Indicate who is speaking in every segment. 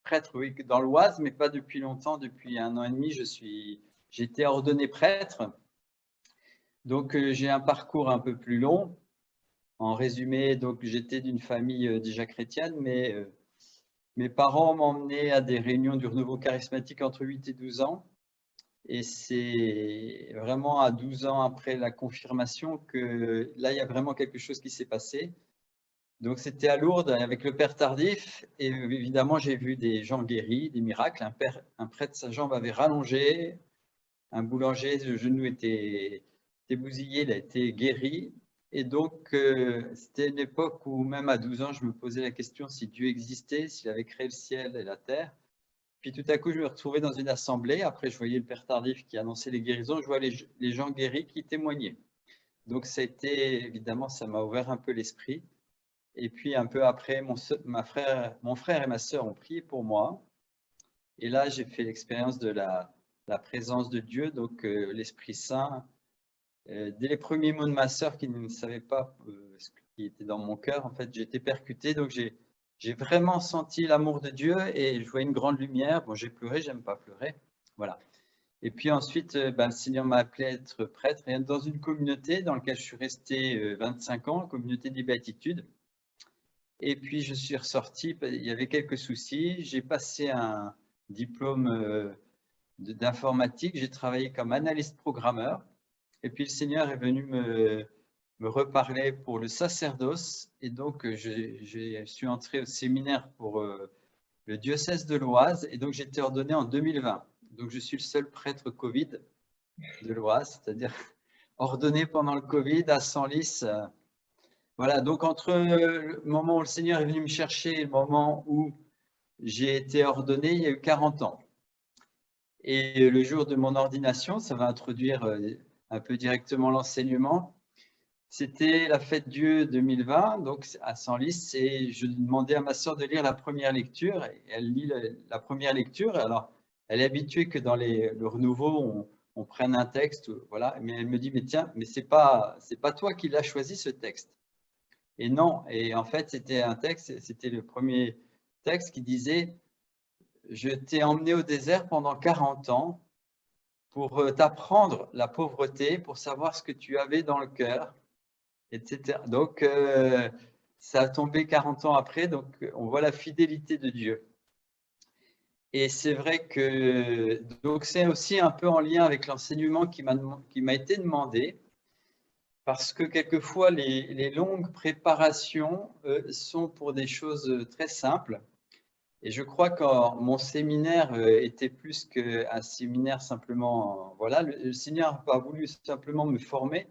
Speaker 1: Prêtre, oui, dans l'Oise, mais pas depuis longtemps. Depuis 1 an et demi, j'ai été ordonné prêtre. Donc, j'ai un parcours un peu plus long. En résumé, donc j'étais d'une famille déjà chrétienne, mais mes parents m'emmenaient à des réunions du renouveau charismatique entre 8 et 12 ans. Et c'est vraiment à 12 ans après la confirmation que là, il y a vraiment quelque chose qui s'est passé. Donc, c'était à Lourdes avec le Père Tardif. Et évidemment, j'ai vu des gens guéris, des miracles. Un prêtre, sa jambe avait rallongé. Un boulanger, le genou était bousillé, il a été guéri. Et donc, c'était une époque où, même à 12 ans, je me posais la question si Dieu existait, s'il avait créé le ciel et la terre. Puis tout à coup, je me retrouvais dans une assemblée. Après, je voyais le Père Tardif qui annonçait les guérisons. Je vois les gens guéris qui témoignaient. Donc, ça a été, évidemment, ça m'a ouvert un peu l'esprit. Et puis, un peu après, mon frère et ma sœur ont prié pour moi. Et là, j'ai fait l'expérience de la présence de Dieu, donc l'Esprit Saint. Dès les premiers mots de ma sœur qui ne savait pas ce qui était dans mon cœur, en fait, j'ai été percuté. Donc, j'ai vraiment senti l'amour de Dieu et je voyais une grande lumière. Bon, j'ai pleuré, j'aime pas pleurer. Voilà. Et puis ensuite, le Seigneur m'a appelé à être prêtre et dans une communauté dans laquelle je suis resté 25 ans, communauté des béatitudes. Et puis, je suis ressorti, il y avait quelques soucis. J'ai passé un diplôme d'informatique. J'ai travaillé comme analyste programmeur. Et puis, le Seigneur est venu me reparler pour le sacerdoce. Et donc, je suis entré au séminaire pour le diocèse de l'Oise. Et donc, j'ai été ordonné en 2020. Donc, je suis le seul prêtre Covid de l'Oise, c'est-à-dire ordonné pendant le Covid à Senlis. Voilà, donc entre le moment où le Seigneur est venu me chercher et le moment où j'ai été ordonné, il y a eu 40 ans. Et le jour de mon ordination, ça va introduire un peu directement l'enseignement. C'était la fête Dieu 2020, donc à Senlis, et je demandais à ma sœur de lire la première lecture. Et elle lit la première lecture. Alors, elle est habituée que dans le renouveau, on prenne un texte, voilà. Mais elle me dit, mais tiens, mais c'est pas toi qui l'as choisi ce texte. Et non, et en fait, c'était un texte, c'était le premier texte qui disait « Je t'ai emmené au désert pendant 40 ans pour t'apprendre la pauvreté, pour savoir ce que tu avais dans le cœur, etc. » Donc, ça a tombé 40 ans après, donc on voit la fidélité de Dieu. Et c'est vrai que donc c'est aussi un peu en lien avec l'enseignement qui m'a été demandé. Parce que quelquefois, les longues préparations sont pour des choses très simples. Et je crois que mon séminaire était plus qu'un séminaire simplement. Voilà, le Seigneur n'a pas voulu simplement me former,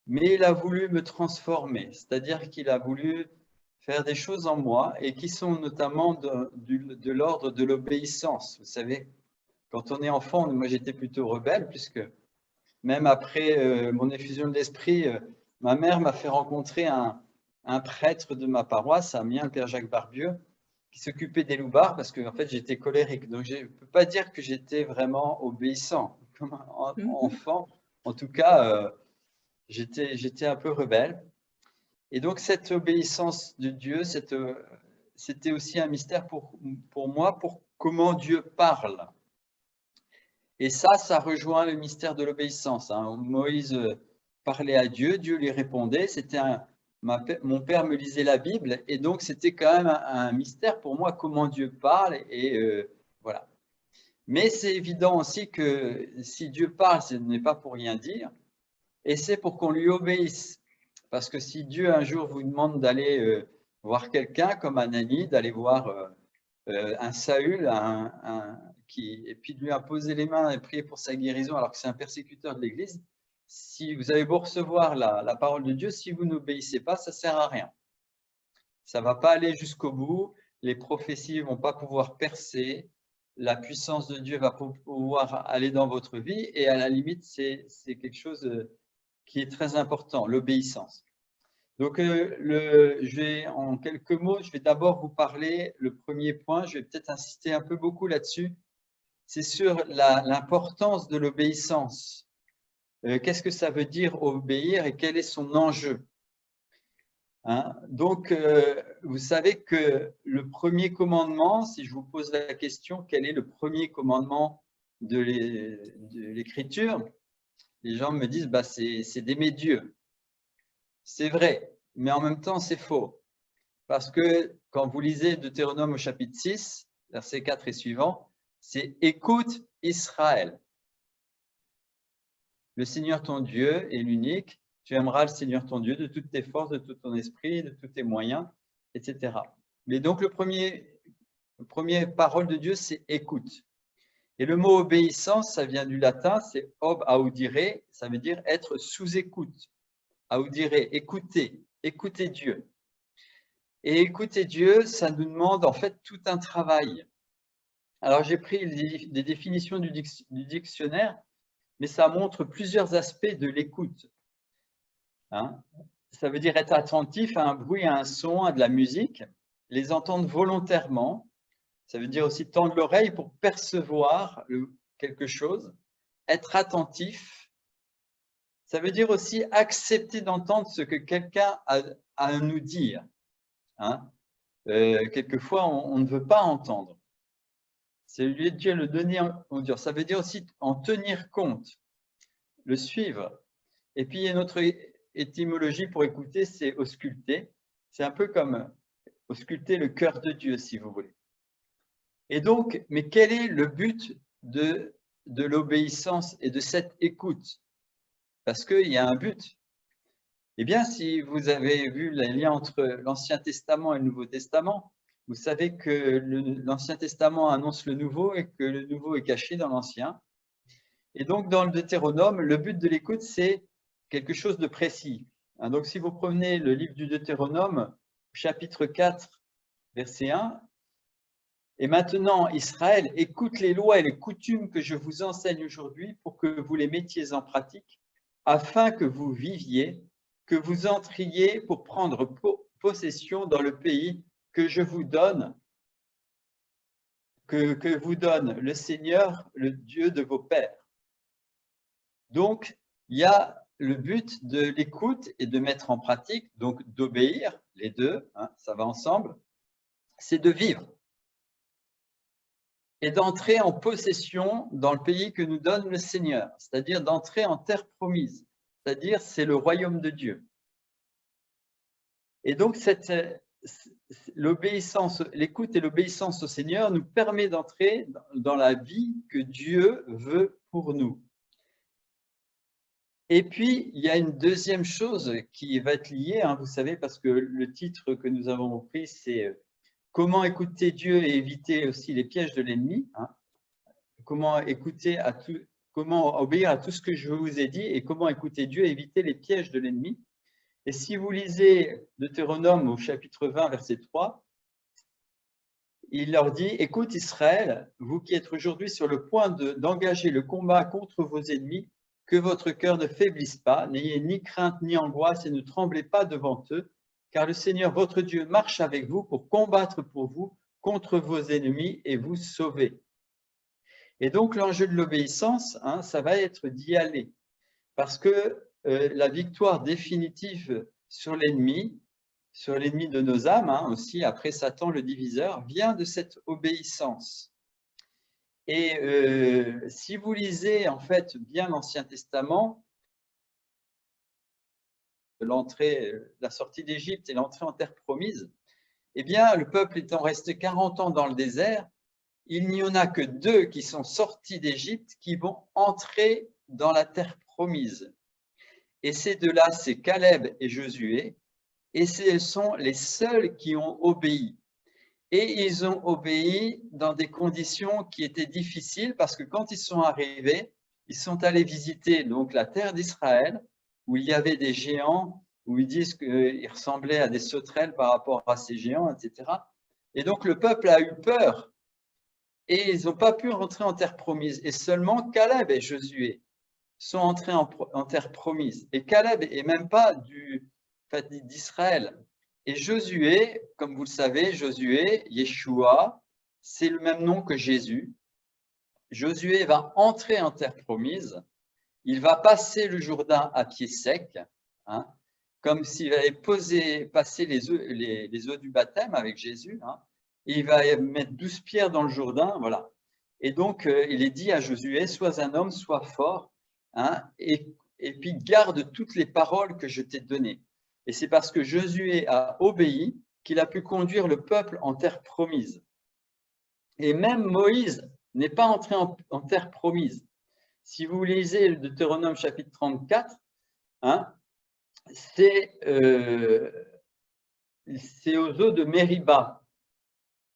Speaker 1: mais il a voulu me transformer. C'est-à-dire qu'il a voulu faire des choses en moi et qui sont notamment de l'ordre de l'obéissance. Vous savez, quand on est enfant, moi j'étais plutôt rebelle, puisque même après mon effusion de l'esprit, ma mère m'a fait rencontrer un prêtre de ma paroisse, Amiens, le père Jacques Barbieux, qui s'occupait des loupards parce que en fait, j'étais colérique. Donc, je ne peux pas dire que j'étais vraiment obéissant comme un
Speaker 2: Mhm.
Speaker 1: enfant. En tout cas, j'étais un peu rebelle. Et donc, cette obéissance de Dieu, c'était aussi un mystère pour moi, pour comment Dieu parle. Et ça rejoint le mystère de l'obéissance. Moïse parlait à Dieu, Dieu lui répondait. Mon père me lisait la Bible, et donc c'était quand même un mystère pour moi comment Dieu parle. Et voilà. Mais c'est évident aussi que si Dieu parle, ce n'est pas pour rien dire, et c'est pour qu'on lui obéisse. Parce que si Dieu un jour vous demande d'aller voir quelqu'un comme Ananie, d'aller voir un Saül, et puis de lui imposer les mains et prier pour sa guérison alors que c'est un persécuteur de l'Église, si vous avez beau recevoir la parole de Dieu, si vous n'obéissez pas, ça ne sert à rien. Ça ne va pas aller jusqu'au bout, les prophéties ne vont pas pouvoir percer, la puissance de Dieu va pouvoir aller dans votre vie et à la limite, c'est quelque chose qui est très important, l'obéissance. Donc, en quelques mots, je vais d'abord vous parler, le premier point, je vais peut-être insister un peu beaucoup là-dessus, c'est sur l'importance de l'obéissance. Qu'est-ce que ça veut dire obéir et quel est son enjeu? Hein? Donc, vous savez que le premier commandement, si je vous pose la question, quel est le premier commandement de l'Écriture? Les gens me disent, bah, c'est d'aimer Dieu. C'est vrai, mais en même temps, c'est faux. Parce que quand vous lisez Deutéronome au chapitre 6, versets 4 et suivants, c'est « Écoute Israël, le Seigneur ton Dieu est l'unique, tu aimeras le Seigneur ton Dieu de toutes tes forces, de tout ton esprit, de tous tes moyens, etc. » Mais donc, le premier parole de Dieu, c'est « écoute ». Et le mot obéissance, ça vient du latin, c'est ob audire, ça veut dire être sous écoute. Audire, écouter, écouter Dieu. Et écouter Dieu, ça nous demande en fait tout un travail. Alors j'ai pris des définitions du dictionnaire, mais ça montre plusieurs aspects de l'écoute. Hein? Ça veut dire être attentif à un bruit, à un son, à de la musique, les entendre volontairement. Ça veut dire aussi tendre l'oreille pour percevoir quelque chose, être attentif. Ça veut dire aussi accepter d'entendre ce que quelqu'un a à nous dire. Hein? Quelquefois, on ne veut pas entendre. C'est lui Dieu le donner en dur. Ça veut dire aussi en tenir compte, le suivre. Et puis, il y a une autre étymologie pour écouter, c'est ausculter. C'est un peu comme ausculter le cœur de Dieu, si vous voulez. Et donc, mais quel est le but de l'obéissance et de cette écoute? Parce qu'il y a un but. Eh bien, si vous avez vu le lien entre l'Ancien Testament et le Nouveau Testament, vous savez que l'Ancien Testament annonce le Nouveau et que le Nouveau est caché dans l'Ancien. Et donc, dans le Deutéronome, le but de l'écoute, c'est quelque chose de précis. Donc, si vous prenez le livre du Deutéronome, chapitre 4, verset 1, « Et maintenant, Israël, écoute les lois et les coutumes que je vous enseigne aujourd'hui pour que vous les mettiez en pratique, afin que vous viviez, que vous entriez pour prendre possession dans le pays que je vous donne, que vous donne le Seigneur, le Dieu de vos pères. » Donc, il y a le but de l'écoute et de mettre en pratique, donc d'obéir, les deux, hein, ça va ensemble, c'est de vivre et d'entrer en possession dans le pays que nous donne le Seigneur, c'est-à-dire d'entrer en terre promise, c'est-à-dire c'est le royaume de Dieu. Et donc, l'obéissance, l'écoute et l'obéissance au Seigneur nous permet d'entrer dans la vie que Dieu veut pour nous. Et puis, il y a une deuxième chose qui va être liée, hein, vous savez, parce que le titre que nous avons pris, c'est « Comment écouter Dieu et éviter aussi les pièges de l'ennemi hein ». Comment obéir à tout ce que je vous ai dit et comment écouter Dieu et éviter les pièges de l'ennemi. Et si vous lisez Deutéronome au chapitre 20, verset 3, il leur dit « Écoute Israël, vous qui êtes aujourd'hui sur le point d'engager le combat contre vos ennemis, que votre cœur ne faiblisse pas, n'ayez ni crainte ni angoisse et ne tremblez pas devant eux, car le Seigneur votre Dieu marche avec vous pour combattre pour vous contre vos ennemis et vous sauver. » Et donc l'enjeu de l'obéissance, hein, ça va être d'y aller, parce que la victoire définitive sur l'ennemi de nos âmes, hein, aussi après Satan le diviseur, vient de cette obéissance. Et si vous lisez en fait bien l'Ancien Testament, la sortie d'Égypte et l'entrée en terre promise, eh bien le peuple étant resté 40 ans dans le désert, il n'y en a que 2 qui sont sortis d'Égypte qui vont entrer dans la terre promise. Et ces 2-là, c'est Caleb et Josué, et ce sont les seuls qui ont obéi. Et ils ont obéi dans des conditions qui étaient difficiles parce que quand ils sont arrivés, ils sont allés visiter donc la terre d'Israël où il y avait des géants, où ils disent qu'ils ressemblaient à des sauterelles par rapport à ces géants, etc. Et donc le peuple a eu peur et ils n'ont pas pu rentrer en terre promise. Et seulement Caleb et Josué sont entrés en terre promise. Et Caleb est même pas d'Israël. Et Josué, comme vous le savez, Josué, Yeshua, c'est le même nom que Jésus. Josué va entrer en terre promise. Il va passer le Jourdain à pied sec, hein, comme s'il allait passer les eaux du baptême avec Jésus. Hein, et il va mettre 12 pierres dans le Jourdain, voilà. Et donc, il est dit à Josué, sois un homme, sois fort, hein, et puis garde toutes les paroles que je t'ai données. Et c'est parce que Josué a obéi qu'il a pu conduire le peuple en terre promise. Et même Moïse n'est pas entré en terre promise. Si vous lisez le Deutéronome chapitre 34, hein, c'est aux eaux de Mériba.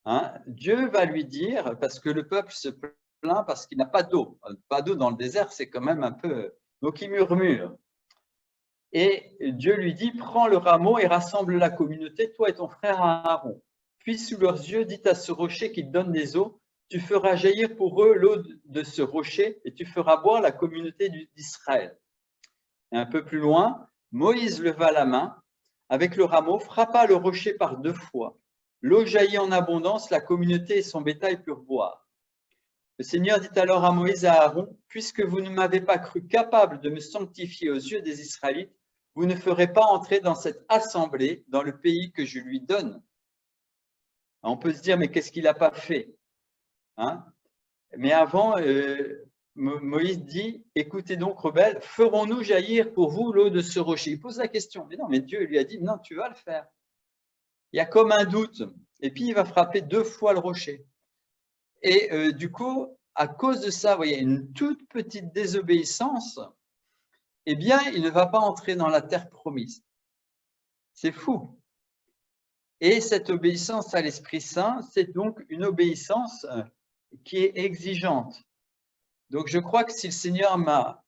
Speaker 1: Hein. Dieu va lui dire, parce que le peuple se plaint parce qu'il n'a pas d'eau. Pas d'eau dans le désert, c'est quand même un peu… Donc il murmure. Et Dieu lui dit, prends le rameau et rassemble la communauté, toi et ton frère Aaron. Puis sous leurs yeux, dit à ce rocher qui donne des eaux, tu feras jaillir pour eux l'eau de ce rocher et tu feras boire la communauté d'Israël. Et un peu plus loin, Moïse leva la main avec le rameau, frappa le rocher par 2 fois. L'eau jaillit en abondance, la communauté et son bétail purent boire. Le Seigneur dit alors à Moïse et à Aaron, puisque vous ne m'avez pas cru capable de me sanctifier aux yeux des Israélites, vous ne ferez pas entrer dans cette assemblée, dans le pays que je lui donne. On peut se dire, mais qu'est-ce qu'il n'a pas fait, hein? Mais avant, Moïse dit, écoutez donc, rebelles, ferons-nous jaillir pour vous l'eau de ce rocher? Il pose la question. Mais non, mais Dieu lui a dit, non, tu vas le faire. Il y a comme un doute. Et puis, il va frapper 2 fois le rocher. Et du coup, à cause de ça, vous voyez, une toute petite désobéissance, eh bien, il ne va pas entrer dans la terre promise. C'est fou. Et cette obéissance à l'Esprit Saint, c'est donc une obéissance qui est exigeante. Donc, je crois que si le Seigneur m'a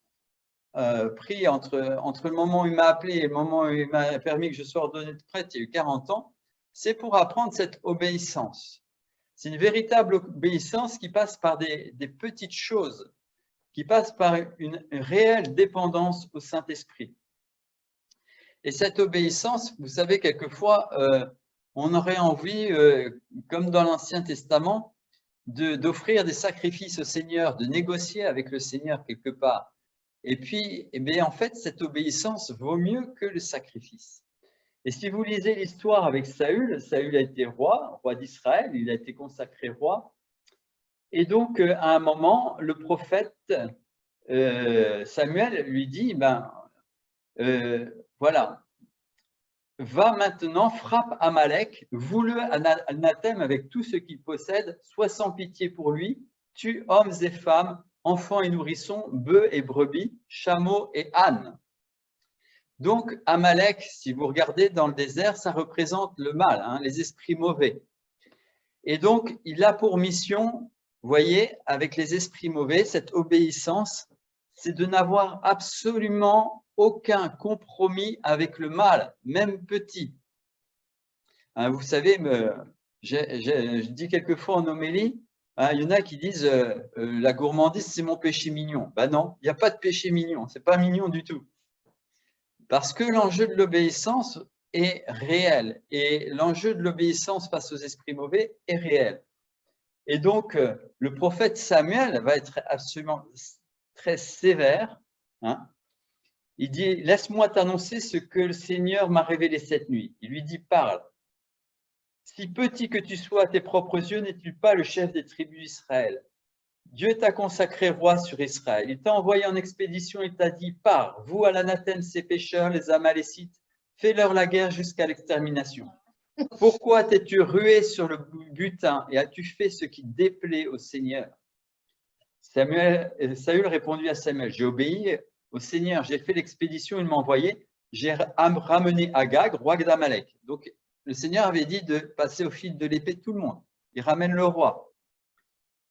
Speaker 1: pris entre le moment où il m'a appelé et le moment où il m'a permis que je sois ordonné de prêtre, il y a eu 40 ans, c'est pour apprendre cette obéissance. C'est une véritable obéissance qui passe par des petites choses, qui passe par une réelle dépendance au Saint-Esprit. Et cette obéissance, vous savez, quelquefois, on aurait envie, comme dans l'Ancien Testament, d'offrir des sacrifices au Seigneur, de négocier avec le Seigneur quelque part. Et puis, eh bien, en fait, cette obéissance vaut mieux que le sacrifice. Et si vous lisez l'histoire avec Saül, Saül a été roi d'Israël, il a été consacré roi. Et donc, à un moment, le prophète Samuel lui dit, voilà, va maintenant, frappe Amalek, voue-le anathème avec tout ce qu'il possède, sois sans pitié pour lui, tue hommes et femmes, enfants et nourrissons, bœufs et brebis, chameaux et ânes. Donc, Amalek, si vous regardez dans le désert, ça représente le mal, hein, les esprits mauvais. Et donc, il a pour mission, vous voyez, avec les esprits mauvais, cette obéissance, c'est de n'avoir absolument aucun compromis avec le mal, même petit. Hein, vous savez, je dis quelquefois en homélie, hein, il y en a qui disent la gourmandise, c'est mon péché mignon. Ben non, il n'y a pas de péché mignon, c'est pas mignon du tout. Parce que l'enjeu de l'obéissance est réel et l'enjeu de l'obéissance face aux esprits mauvais est réel. Et donc, le prophète Samuel va être absolument très sévère. Hein. Il dit, laisse-moi t'annoncer ce que le Seigneur m'a révélé cette nuit. Il lui dit, parle. Si petit que tu sois à tes propres yeux, n'es-tu pas le chef des tribus d'Israël? Dieu t'a consacré roi sur Israël. Il t'a envoyé en expédition, il t'a dit, pars, vous à l'anathème ces pécheurs, les Amalécites, fais-leur la guerre jusqu'à l'extermination. Pourquoi t'es-tu rué sur le butin et as-tu fait ce qui déplaît au Seigneur? Saül répondit à Samuel, j'ai obéi au Seigneur, j'ai fait l'expédition, il m'a envoyé, j'ai ramené Agag, roi d'Amalek. Donc, le Seigneur avait dit de passer au fil de l'épée tout le monde. Il ramène le roi.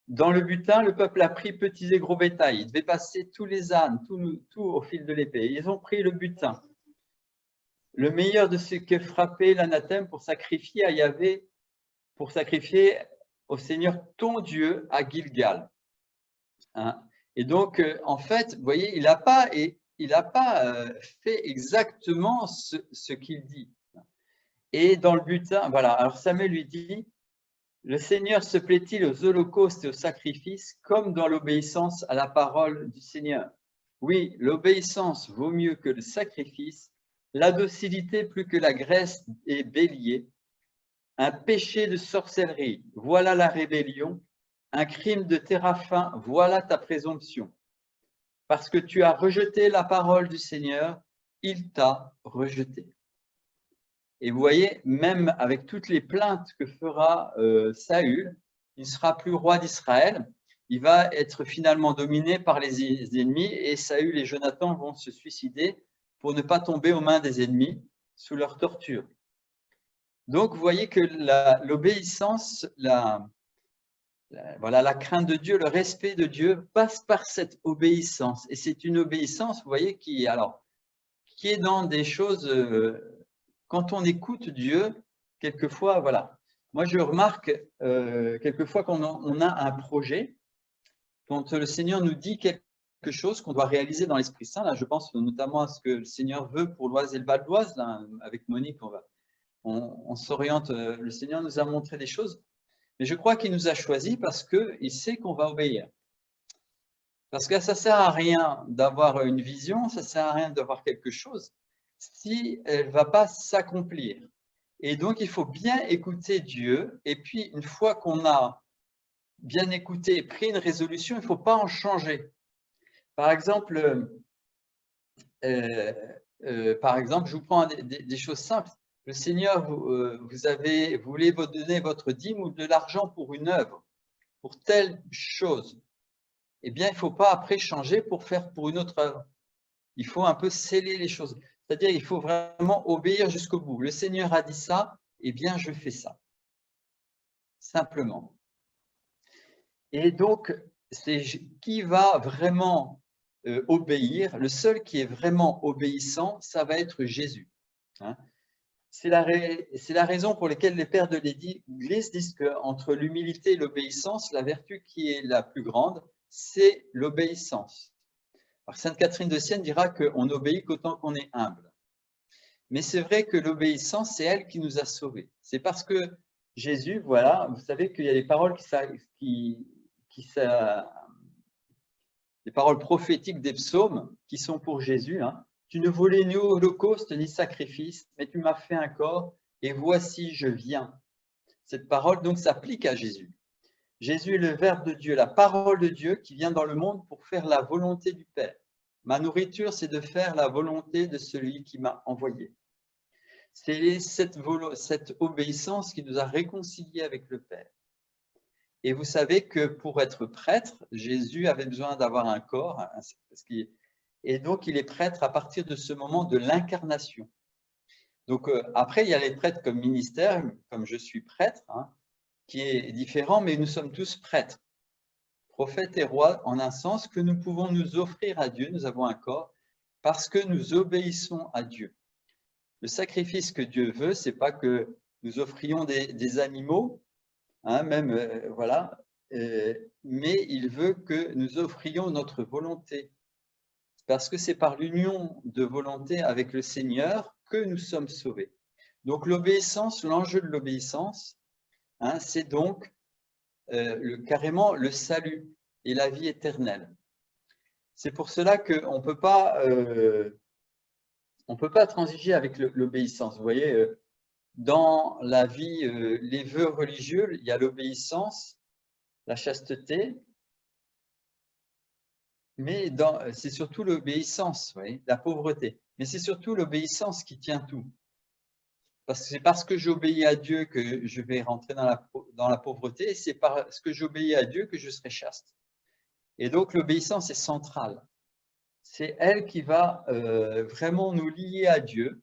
Speaker 1: Dans le butin, le peuple a pris petits et gros bétail. Il devait passer tous les ânes, tout au fil de l'épée. Ils ont pris le butin. Le meilleur de ce que frappait l'anathème pour sacrifier à Yahvé, pour sacrifier au Seigneur ton Dieu à Gilgal. Hein? Et donc, en fait, vous voyez, il n'a pas, fait exactement ce qu'il dit. Et dans le butin, voilà, alors Samuel lui dit, le Seigneur se plaît-il aux holocaustes et aux sacrifices comme dans l'obéissance à la parole du Seigneur? Oui, l'obéissance vaut mieux que le sacrifice, la docilité plus que la graisse et bélier, un péché de sorcellerie, voilà la rébellion, un crime de téraphin, voilà ta présomption. Parce que tu as rejeté la parole du Seigneur, il t'a rejeté. Et vous voyez, même avec toutes les plaintes que fera Saül, il ne sera plus roi d'Israël. Il va être finalement dominé par les ennemis et Saül et Jonathan vont se suicider pour ne pas tomber aux mains des ennemis sous leur torture. Donc, vous voyez que l'obéissance, voilà, la crainte de Dieu, le respect de Dieu passe par cette obéissance. Et c'est une obéissance, vous voyez, qui est dans des choses… quand on écoute Dieu, quelquefois, voilà. Moi, je remarque quelquefois qu'on a un projet, quand le Seigneur nous dit quelque chose qu'on doit réaliser dans l'Esprit Saint. Là, je pense notamment à ce que le Seigneur veut pour l'Oise et le Val d'Oise. Avec Monique, on s'oriente. Le Seigneur nous a montré des choses. Mais je crois qu'il nous a choisis parce qu'il sait qu'on va obéir. Parce que ça ne sert à rien d'avoir une vision, ça ne sert à rien d'avoir quelque chose si elle ne va pas s'accomplir. Et donc, il faut bien écouter Dieu. Et puis, une fois qu'on a bien écouté et pris une résolution, il ne faut pas en changer. Par exemple, je vous prends des choses simples. Le Seigneur, vous voulez vous donner votre dîme ou de l'argent pour une œuvre, pour telle chose. Eh bien, il ne faut pas après changer pour faire pour une autre œuvre. Il faut un peu sceller les choses. C'est-à-dire, il faut vraiment obéir jusqu'au bout. Le Seigneur a dit ça, eh bien, je fais ça. Simplement. Et donc, c'est qui va vraiment obéir. Le seul qui est vraiment obéissant, ça va être Jésus. Hein. C'est la raison pour laquelle les pères de l'Église disent qu'entre l'humilité et l'obéissance, la vertu qui est la plus grande, c'est l'obéissance. Sainte Catherine de Sienne dira qu'on obéit qu'autant qu'on est humble. Mais c'est vrai que l'obéissance, c'est elle qui nous a sauvés. C'est parce que Jésus, voilà, vous savez qu'il y a des paroles les paroles prophétiques des psaumes qui sont pour Jésus. Hein. Tu ne voulais ni holocauste ni sacrifice, mais tu m'as fait un corps et voici je viens. Cette parole donc s'applique à Jésus. Jésus est le Verbe de Dieu, la parole de Dieu qui vient dans le monde pour faire la volonté du Père. Ma nourriture, c'est de faire la volonté de celui qui m'a envoyé. C'est cette obéissance qui nous a réconciliés avec le Père. Et vous savez que pour être prêtre, Jésus avait besoin d'avoir un corps, et donc il est prêtre à partir de ce moment de l'incarnation. Donc après, il y a les prêtres comme ministère, comme je suis prêtre, hein, qui est différent, mais nous sommes tous prêtres. Prophètes et rois, en un sens que nous pouvons nous offrir à Dieu, nous avons un corps, parce que nous obéissons à Dieu. Le sacrifice que Dieu veut, c'est pas que nous offrions des animaux, hein, même, voilà, mais il veut que nous offrions notre volonté. Parce que c'est par l'union de volonté avec le Seigneur que nous sommes sauvés. Donc l'obéissance, l'enjeu de l'obéissance, hein, c'est donc carrément le salut et la vie éternelle. C'est pour cela qu'on ne peut pas transiger avec l'obéissance. Vous voyez, dans la vie, les vœux religieux, il y a l'obéissance, la chasteté, mais c'est surtout l'obéissance, la pauvreté. Mais c'est surtout l'obéissance qui tient tout. C'est parce que j'obéis à Dieu que je vais rentrer dans la pauvreté, et c'est parce que j'obéis à Dieu que je serai chaste. Et donc l'obéissance est centrale. C'est elle qui va vraiment nous lier à Dieu.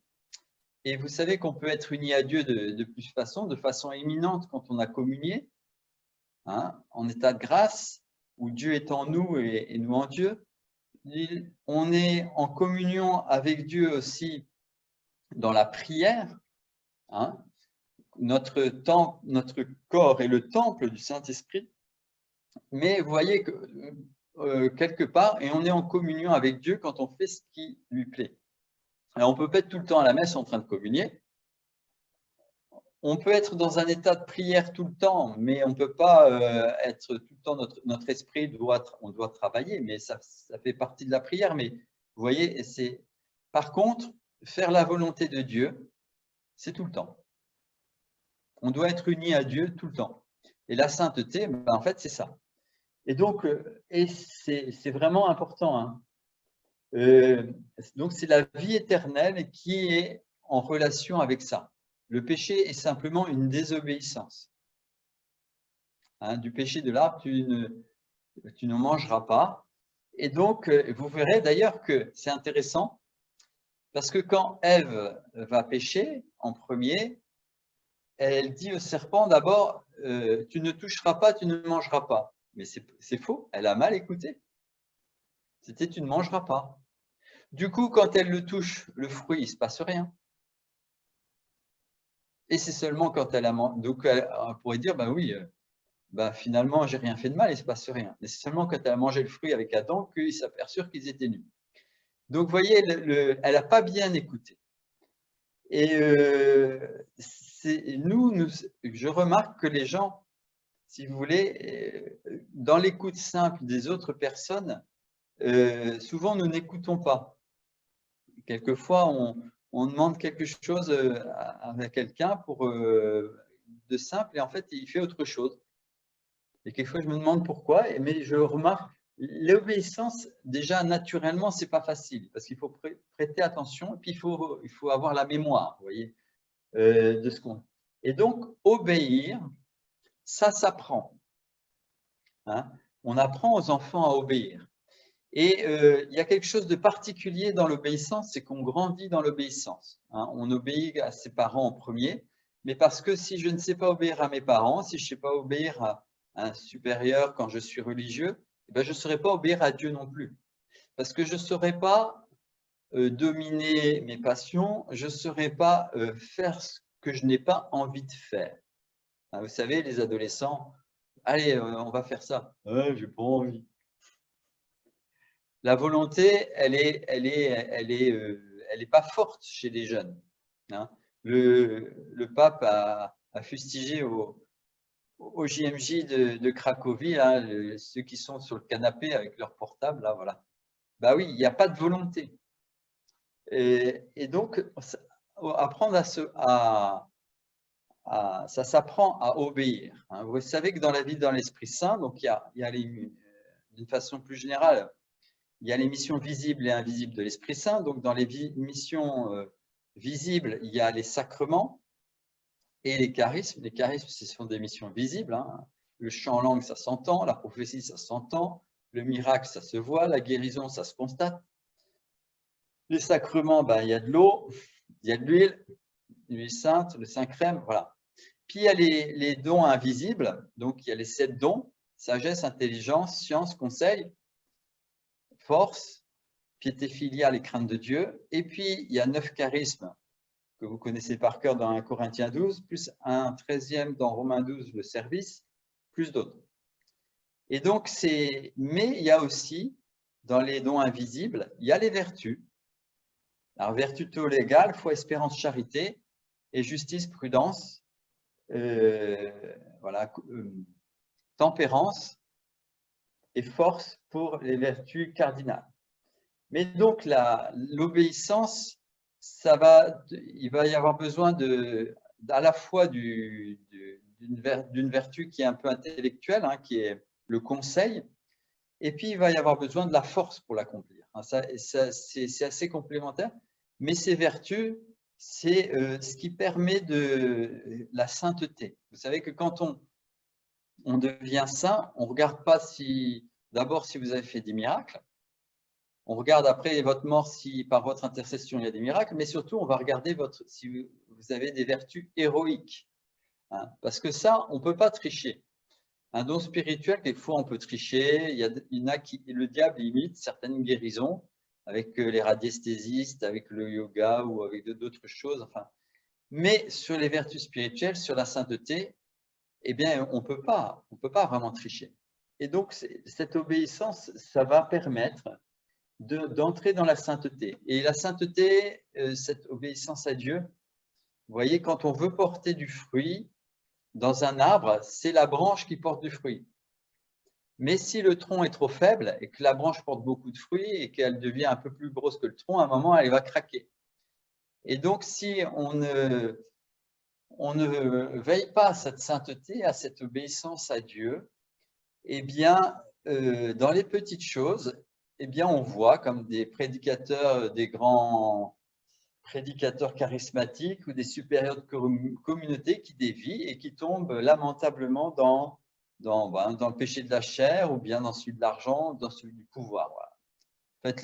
Speaker 1: Et vous savez qu'on peut être uni à Dieu de façon éminente quand on a communié, hein, en état de grâce, où Dieu est en nous et nous en Dieu. On est en communion avec Dieu aussi dans la prière. Hein. Notre corps est le temple du Saint-Esprit. Mais vous voyez que quelque part et on est en communion avec Dieu quand on fait ce qui lui plaît. Alors, on peut pas être tout le temps à la messe en train de communier. On peut être dans un état de prière tout le temps, mais on ne peut pas être tout le temps, notre esprit on doit travailler, mais ça fait partie de la prière. Mais vous voyez, par contre, faire la volonté de Dieu, c'est tout le temps. On doit être uni à Dieu tout le temps. Et la sainteté, en fait, c'est ça. Et donc, c'est vraiment important. Hein. Donc, c'est la vie éternelle qui est en relation avec ça. Le péché est simplement une désobéissance. Hein, du péché de l'arbre, tu ne mangeras pas. Et donc, vous verrez d'ailleurs que c'est intéressant, parce que quand Ève va pécher en premier, elle dit au serpent d'abord, tu ne toucheras pas, tu ne mangeras pas. Mais c'est faux, elle a mal écouté. C'était tu ne mangeras pas. Du coup, quand elle le touche, le fruit, il ne se passe rien. Et c'est seulement quand elle a mangé. Donc, elle pourrait dire, ben oui, finalement, j'ai rien fait de mal, il ne se passe rien. Mais c'est seulement quand elle a mangé le fruit avec Adam qu'ils s'aperçurent qu'ils étaient nus. Donc, vous voyez, elle n'a pas bien écouté. Et je remarque que les gens, si vous voulez, dans l'écoute simple des autres personnes, souvent nous n'écoutons pas. Quelquefois, on demande quelque chose à quelqu'un de simple et en fait, il fait autre chose. Et quelquefois, je me demande pourquoi, mais je remarque, l'obéissance, déjà, naturellement, c'est pas facile, parce qu'il faut prêter attention, et puis il faut avoir la mémoire, vous voyez, de ce qu'on... Et donc, obéir, ça s'apprend. Hein. On apprend aux enfants à obéir. Et il y a quelque chose de particulier dans l'obéissance, c'est qu'on grandit dans l'obéissance. Hein. On obéit à ses parents en premier, mais parce que si je ne sais pas obéir à mes parents, si je ne sais pas obéir à un supérieur quand je suis religieux, je ne saurais pas obéir à Dieu non plus. Parce que je ne saurais pas dominer mes passions, je ne saurais pas faire ce que je n'ai pas envie de faire. Hein, vous savez, les adolescents, allez, on va faire ça. Ouais, j'ai pas envie. La volonté, elle est pas forte chez les jeunes. Hein. Le pape a fustigé au JMJ de Cracovie, là, ceux qui sont sur le canapé avec leur portable, là, voilà. Bah oui, il n'y a pas de volonté. Et donc, apprendre ça s'apprend à obéir. Hein. Vous savez que dans la vie dans l'Esprit Saint, donc il y a d'une façon plus générale, il y a les missions visibles et invisibles de l'Esprit Saint. Donc, dans les missions visibles, il y a les sacrements et les charismes. Les charismes, ce sont des missions visibles. Hein. Le chant en langue, ça s'entend. La prophétie, ça s'entend. Le miracle, ça se voit. La guérison, ça se constate. Les sacrements, il y a de l'eau, il y a de l'huile sainte, le Saint-Crème, voilà. Puis, il y a les dons invisibles. Donc, il y a les 7 dons, sagesse, intelligence, science, conseil, force, piété filiale et crainte de Dieu. Et puis, il y a 9 charismes que vous connaissez par cœur dans 1 Corinthiens 12, plus un 13e dans Romains 12, le service, plus d'autres. Et donc, mais il y a aussi, dans les dons invisibles, il y a les vertus. Alors, vertu légale, foi, espérance, charité, et justice, prudence, voilà, tempérance et force pour les vertus cardinales. Mais donc, l'obéissance, il va y avoir besoin à la fois d'une vertu qui est un peu intellectuelle, hein, qui est le conseil, et puis il va y avoir besoin de la force pour l'accomplir. Hein, c'est assez complémentaire, mais ces vertus, c'est ce qui permet de la sainteté. Vous savez que quand on devient saint, on ne regarde pas d'abord si vous avez fait des miracles, on regarde après votre mort si par votre intercession il y a des miracles, mais surtout on va regarder si vous avez des vertus héroïques. Hein, parce que ça, on ne peut pas tricher. Un don spirituel, des fois on peut tricher, il y en a qui, le diable imite certaines guérisons avec les radiesthésistes, avec le yoga ou avec d'autres choses. Enfin, mais sur les vertus spirituelles, sur la sainteté, eh bien on peut pas vraiment tricher. et donc, cette obéissance, ça va permettre d'entrer dans la sainteté. Et la sainteté, cette obéissance à Dieu, vous voyez, quand on veut porter du fruit dans un arbre, c'est la branche qui porte du fruit. Mais si le tronc est trop faible et que la branche porte beaucoup de fruits et qu'elle devient un peu plus grosse que le tronc, à un moment, elle va craquer. Et donc, si on ne veille pas à cette sainteté, à cette obéissance à Dieu, eh bien, dans les petites choses, eh bien, on voit comme des prédicateurs, des grands prédicateurs charismatiques ou des supérieurs de communauté qui dévient et qui tombent lamentablement dans le péché de la chair ou bien dans celui de l'argent, dans celui du pouvoir. Voilà. En fait,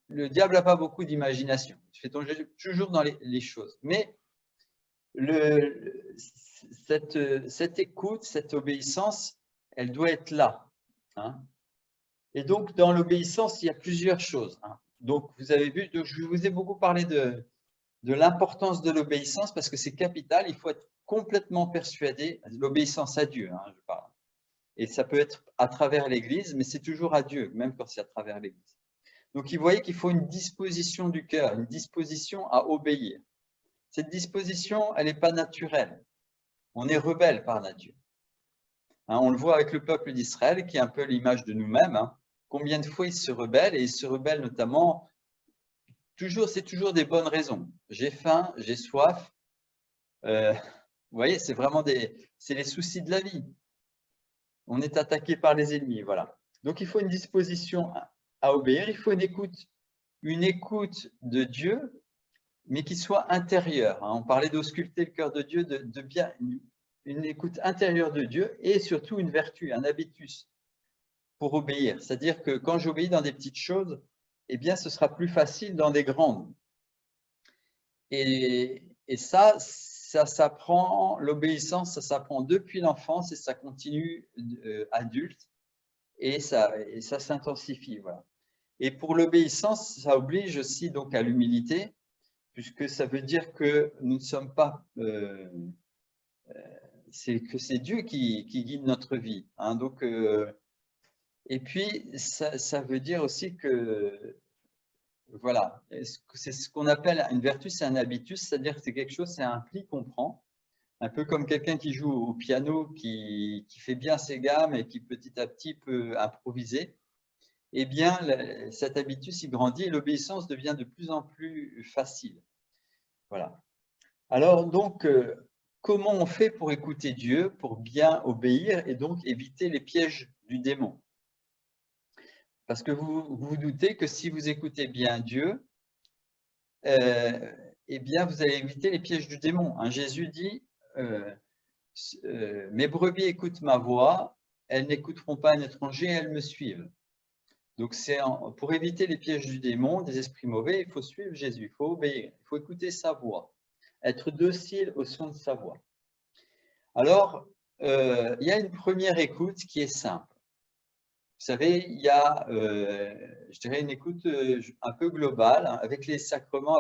Speaker 1: le diable n'a pas beaucoup d'imagination. Il fait toujours dans les choses. Mais cette écoute, cette obéissance, elle doit être là. Hein. Et donc, dans l'obéissance, il y a plusieurs choses. Hein. Donc, vous avez vu, je vous ai beaucoup parlé de l'importance de l'obéissance parce que c'est capital. Il faut être complètement persuadé, l'obéissance à Dieu, hein, je parle. Et ça peut être à travers l'Église, mais c'est toujours à Dieu, même quand c'est à travers l'Église. Donc, vous voyez qu'il faut une disposition du cœur, une disposition à obéir. Cette disposition, elle n'est pas naturelle. On est rebelle par nature. Hein, on le voit avec le peuple d'Israël, qui est un peu l'image de nous-mêmes. Hein. Combien de fois ils se rebellent, et ils se rebellent notamment, c'est toujours des bonnes raisons. J'ai faim, j'ai soif. Vous voyez, c'est vraiment c'est les soucis de la vie. On est attaqué par les ennemis, voilà. Donc, il faut une disposition à obéir, il faut une écoute de Dieu, mais qui soit intérieure. Hein. On parlait d'ausculter le cœur de Dieu, de bien une écoute intérieure de Dieu et surtout une vertu, un habitus pour obéir. C'est-à-dire que quand j'obéis dans des petites choses, eh bien, ce sera plus facile dans des grandes. Et ça s'apprend, l'obéissance, ça s'apprend depuis l'enfance et ça continue adulte et ça s'intensifie. Voilà. Et pour l'obéissance, ça oblige aussi donc à l'humilité, puisque ça veut dire que nous ne sommes pas… c'est Dieu qui guide notre vie. Hein, donc, et puis, ça veut dire aussi que, voilà, c'est ce qu'on appelle une vertu, c'est un habitus, c'est-à-dire que c'est quelque chose, c'est un pli qu'on prend, un peu comme quelqu'un qui joue au piano, qui fait bien ses gammes et qui petit à petit peut improviser. Eh bien, cet habitus, il grandit et l'obéissance devient de plus en plus facile. Voilà. Alors, donc, comment on fait pour écouter Dieu, pour bien obéir et donc éviter les pièges du démon? Parce que vous vous doutez que si vous écoutez bien Dieu, eh bien, vous allez éviter les pièges du démon. Hein. Jésus dit mes brebis écoutent ma voix, elles n'écouteront pas un étranger, elles me suivent. Donc, pour éviter les pièges du démon, des esprits mauvais, il faut suivre Jésus, il faut obéir, il faut écouter sa voix, être docile au son de sa voix. Alors, il y a une première écoute qui est simple. Vous savez, il y a, je dirais, une écoute un peu globale, hein, avec les sacrements,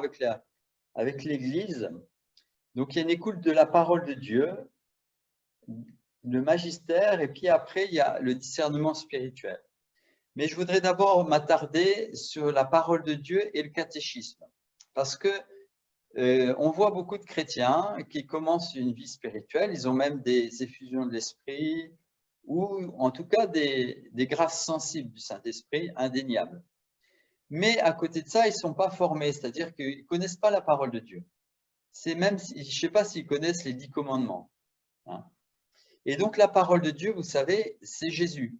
Speaker 1: avec l'Église. Donc, il y a une écoute de la parole de Dieu, le magistère, et puis après, il y a le discernement spirituel. Mais je voudrais d'abord m'attarder sur la parole de Dieu et le catéchisme. Parce que on voit beaucoup de chrétiens qui commencent une vie spirituelle, ils ont même des effusions de l'esprit, ou en tout cas des grâces sensibles du Saint-Esprit, indéniables. Mais à côté de ça, ils ne sont pas formés, c'est-à-dire qu'ils ne connaissent pas la parole de Dieu. Je ne sais pas s'ils connaissent les 10 commandements. Hein. Et donc la parole de Dieu, vous savez, c'est Jésus.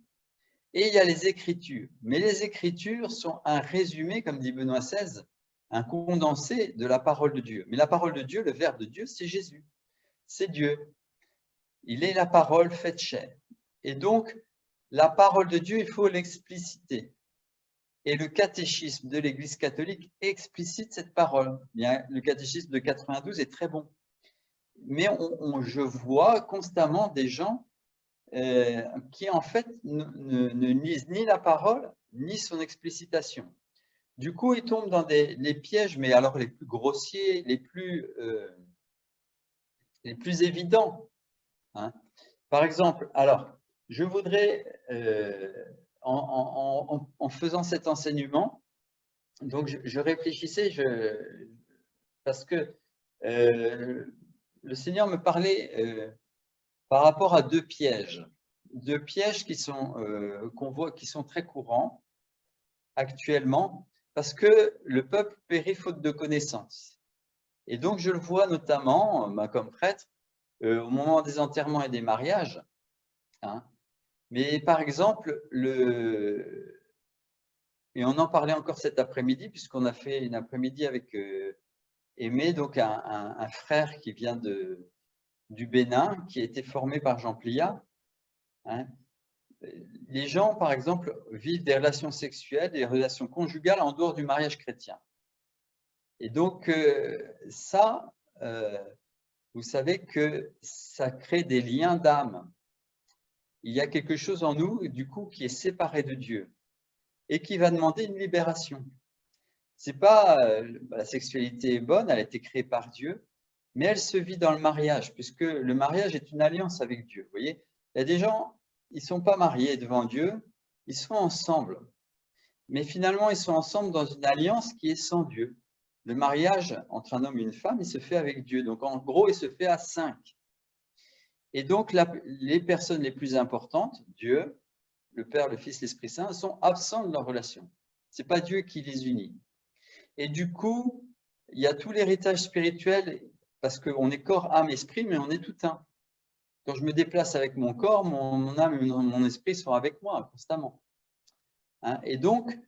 Speaker 1: Et il y a les Écritures. Mais les Écritures sont un résumé, comme dit Benoît XVI, un condensé de la parole de Dieu. Mais la parole de Dieu, le Verbe de Dieu, c'est Jésus. C'est Dieu. Il est la parole faite chair. Et donc, la parole de Dieu, il faut l'expliciter. Et le catéchisme de l'Église catholique explicite cette parole. Bien, le catéchisme de 92 est très bon. Mais je vois constamment des gens qui, en fait, ne lisent ni la parole, ni son explicitation. Du coup, ils tombent dans les pièges, mais alors les plus grossiers, les plus évidents. Hein. Par exemple, alors, je voudrais, en faisant cet enseignement, donc je réfléchissais, parce que le Seigneur me parlait par rapport à deux pièges qui sont qu'on voit, qui sont très courants actuellement, parce que le peuple périt faute de connaissance. Et donc je le vois notamment, comme prêtre, au moment des enterrements et des mariages. Hein. Mais par exemple, et on en parlait encore cet après-midi, puisqu'on a fait une après-midi avec Aimé, donc un frère qui vient du Bénin, qui a été formé par Jean Pliat. Hein. Les gens, par exemple, vivent des relations sexuelles, des relations conjugales en dehors du mariage chrétien. Et donc, ça, vous savez que ça crée des liens d'âme. Il y a quelque chose en nous, du coup, qui est séparé de Dieu et qui va demander une libération. C'est pas la sexualité est bonne, elle a été créée par Dieu, mais elle se vit dans le mariage, puisque le mariage est une alliance avec Dieu. Vous voyez, il y a des gens, ils ne sont pas mariés devant Dieu, ils sont ensemble, mais finalement, ils sont ensemble dans une alliance qui est sans Dieu. Le mariage entre un homme et une femme, il se fait avec Dieu. Donc, en gros, il se fait à 5. Et donc, les personnes les plus importantes, Dieu, le Père, le Fils, l'Esprit Saint, sont absents de leur relation. Ce n'est pas Dieu qui les unit. Et du coup, il y a tout l'héritage spirituel, parce qu'on est corps, âme, esprit, mais on est tout un. Quand je me déplace avec mon corps, mon âme et mon esprit sont avec moi constamment. Hein, et donc,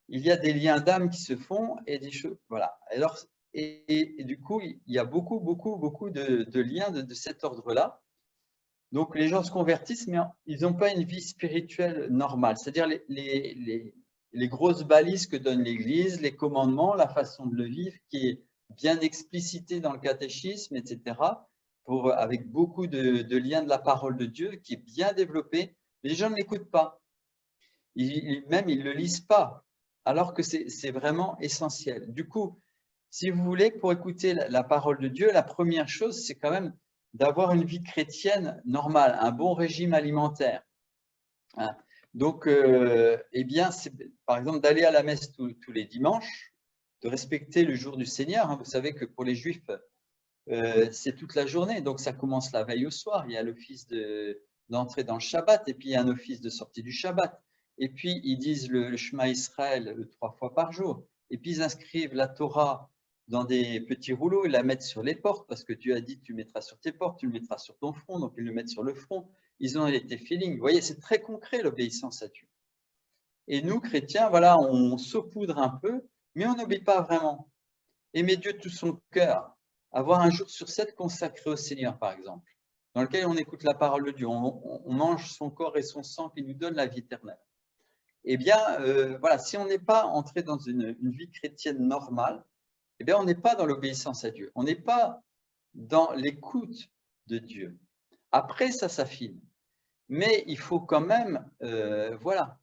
Speaker 1: il y a des liens d'âme qui se font et des choses. Voilà. Alors, et du coup, il y a beaucoup de liens de cet ordre-là. Donc, les gens se convertissent, mais ils n'ont pas une vie spirituelle normale. C'est-à-dire les grosses balises que donne l'Église, les commandements, la façon de le vivre, qui est bien explicitée dans le catéchisme, etc., avec beaucoup de liens de la parole de Dieu, qui est bien développé. Les gens ne l'écoutent pas. Même, ils ne le lisent pas, alors que c'est vraiment essentiel. Du coup, si vous voulez, pour écouter la parole de Dieu, la première chose, c'est quand même d'avoir une vie chrétienne normale, un bon régime alimentaire. Hein. Donc, eh bien, c'est par exemple d'aller à la messe tous les dimanches, de respecter le jour du Seigneur. Hein. Vous savez que pour les Juifs, c'est toute la journée, donc ça commence la veille au soir. Il y a l'office d'entrée dans le Shabbat, et puis il y a un office de sortie du Shabbat. Et puis, ils disent le Shema Israël 3 fois par jour. Et puis, ils inscrivent la Torah dans des petits rouleaux et la mettent sur les portes, parce que Dieu a dit, tu mettras sur tes portes, tu le mettras sur ton front, donc ils le mettent sur le front. Ils ont été feeling. Vous voyez, c'est très concret l'obéissance à Dieu. Et nous, chrétiens, voilà, on saupoudre un peu, mais on n'obéit pas vraiment. Aimer Dieu de tout son cœur, avoir un jour sur 7 consacré au Seigneur, par exemple, dans lequel on écoute la parole de Dieu, on mange son corps et son sang qui nous donne la vie éternelle. Eh bien, voilà, si on n'est pas entré dans une vie chrétienne normale, eh bien, on n'est pas dans l'obéissance à Dieu. On n'est pas dans l'écoute de Dieu. Après, ça s'affine. Mais il faut quand même, voilà,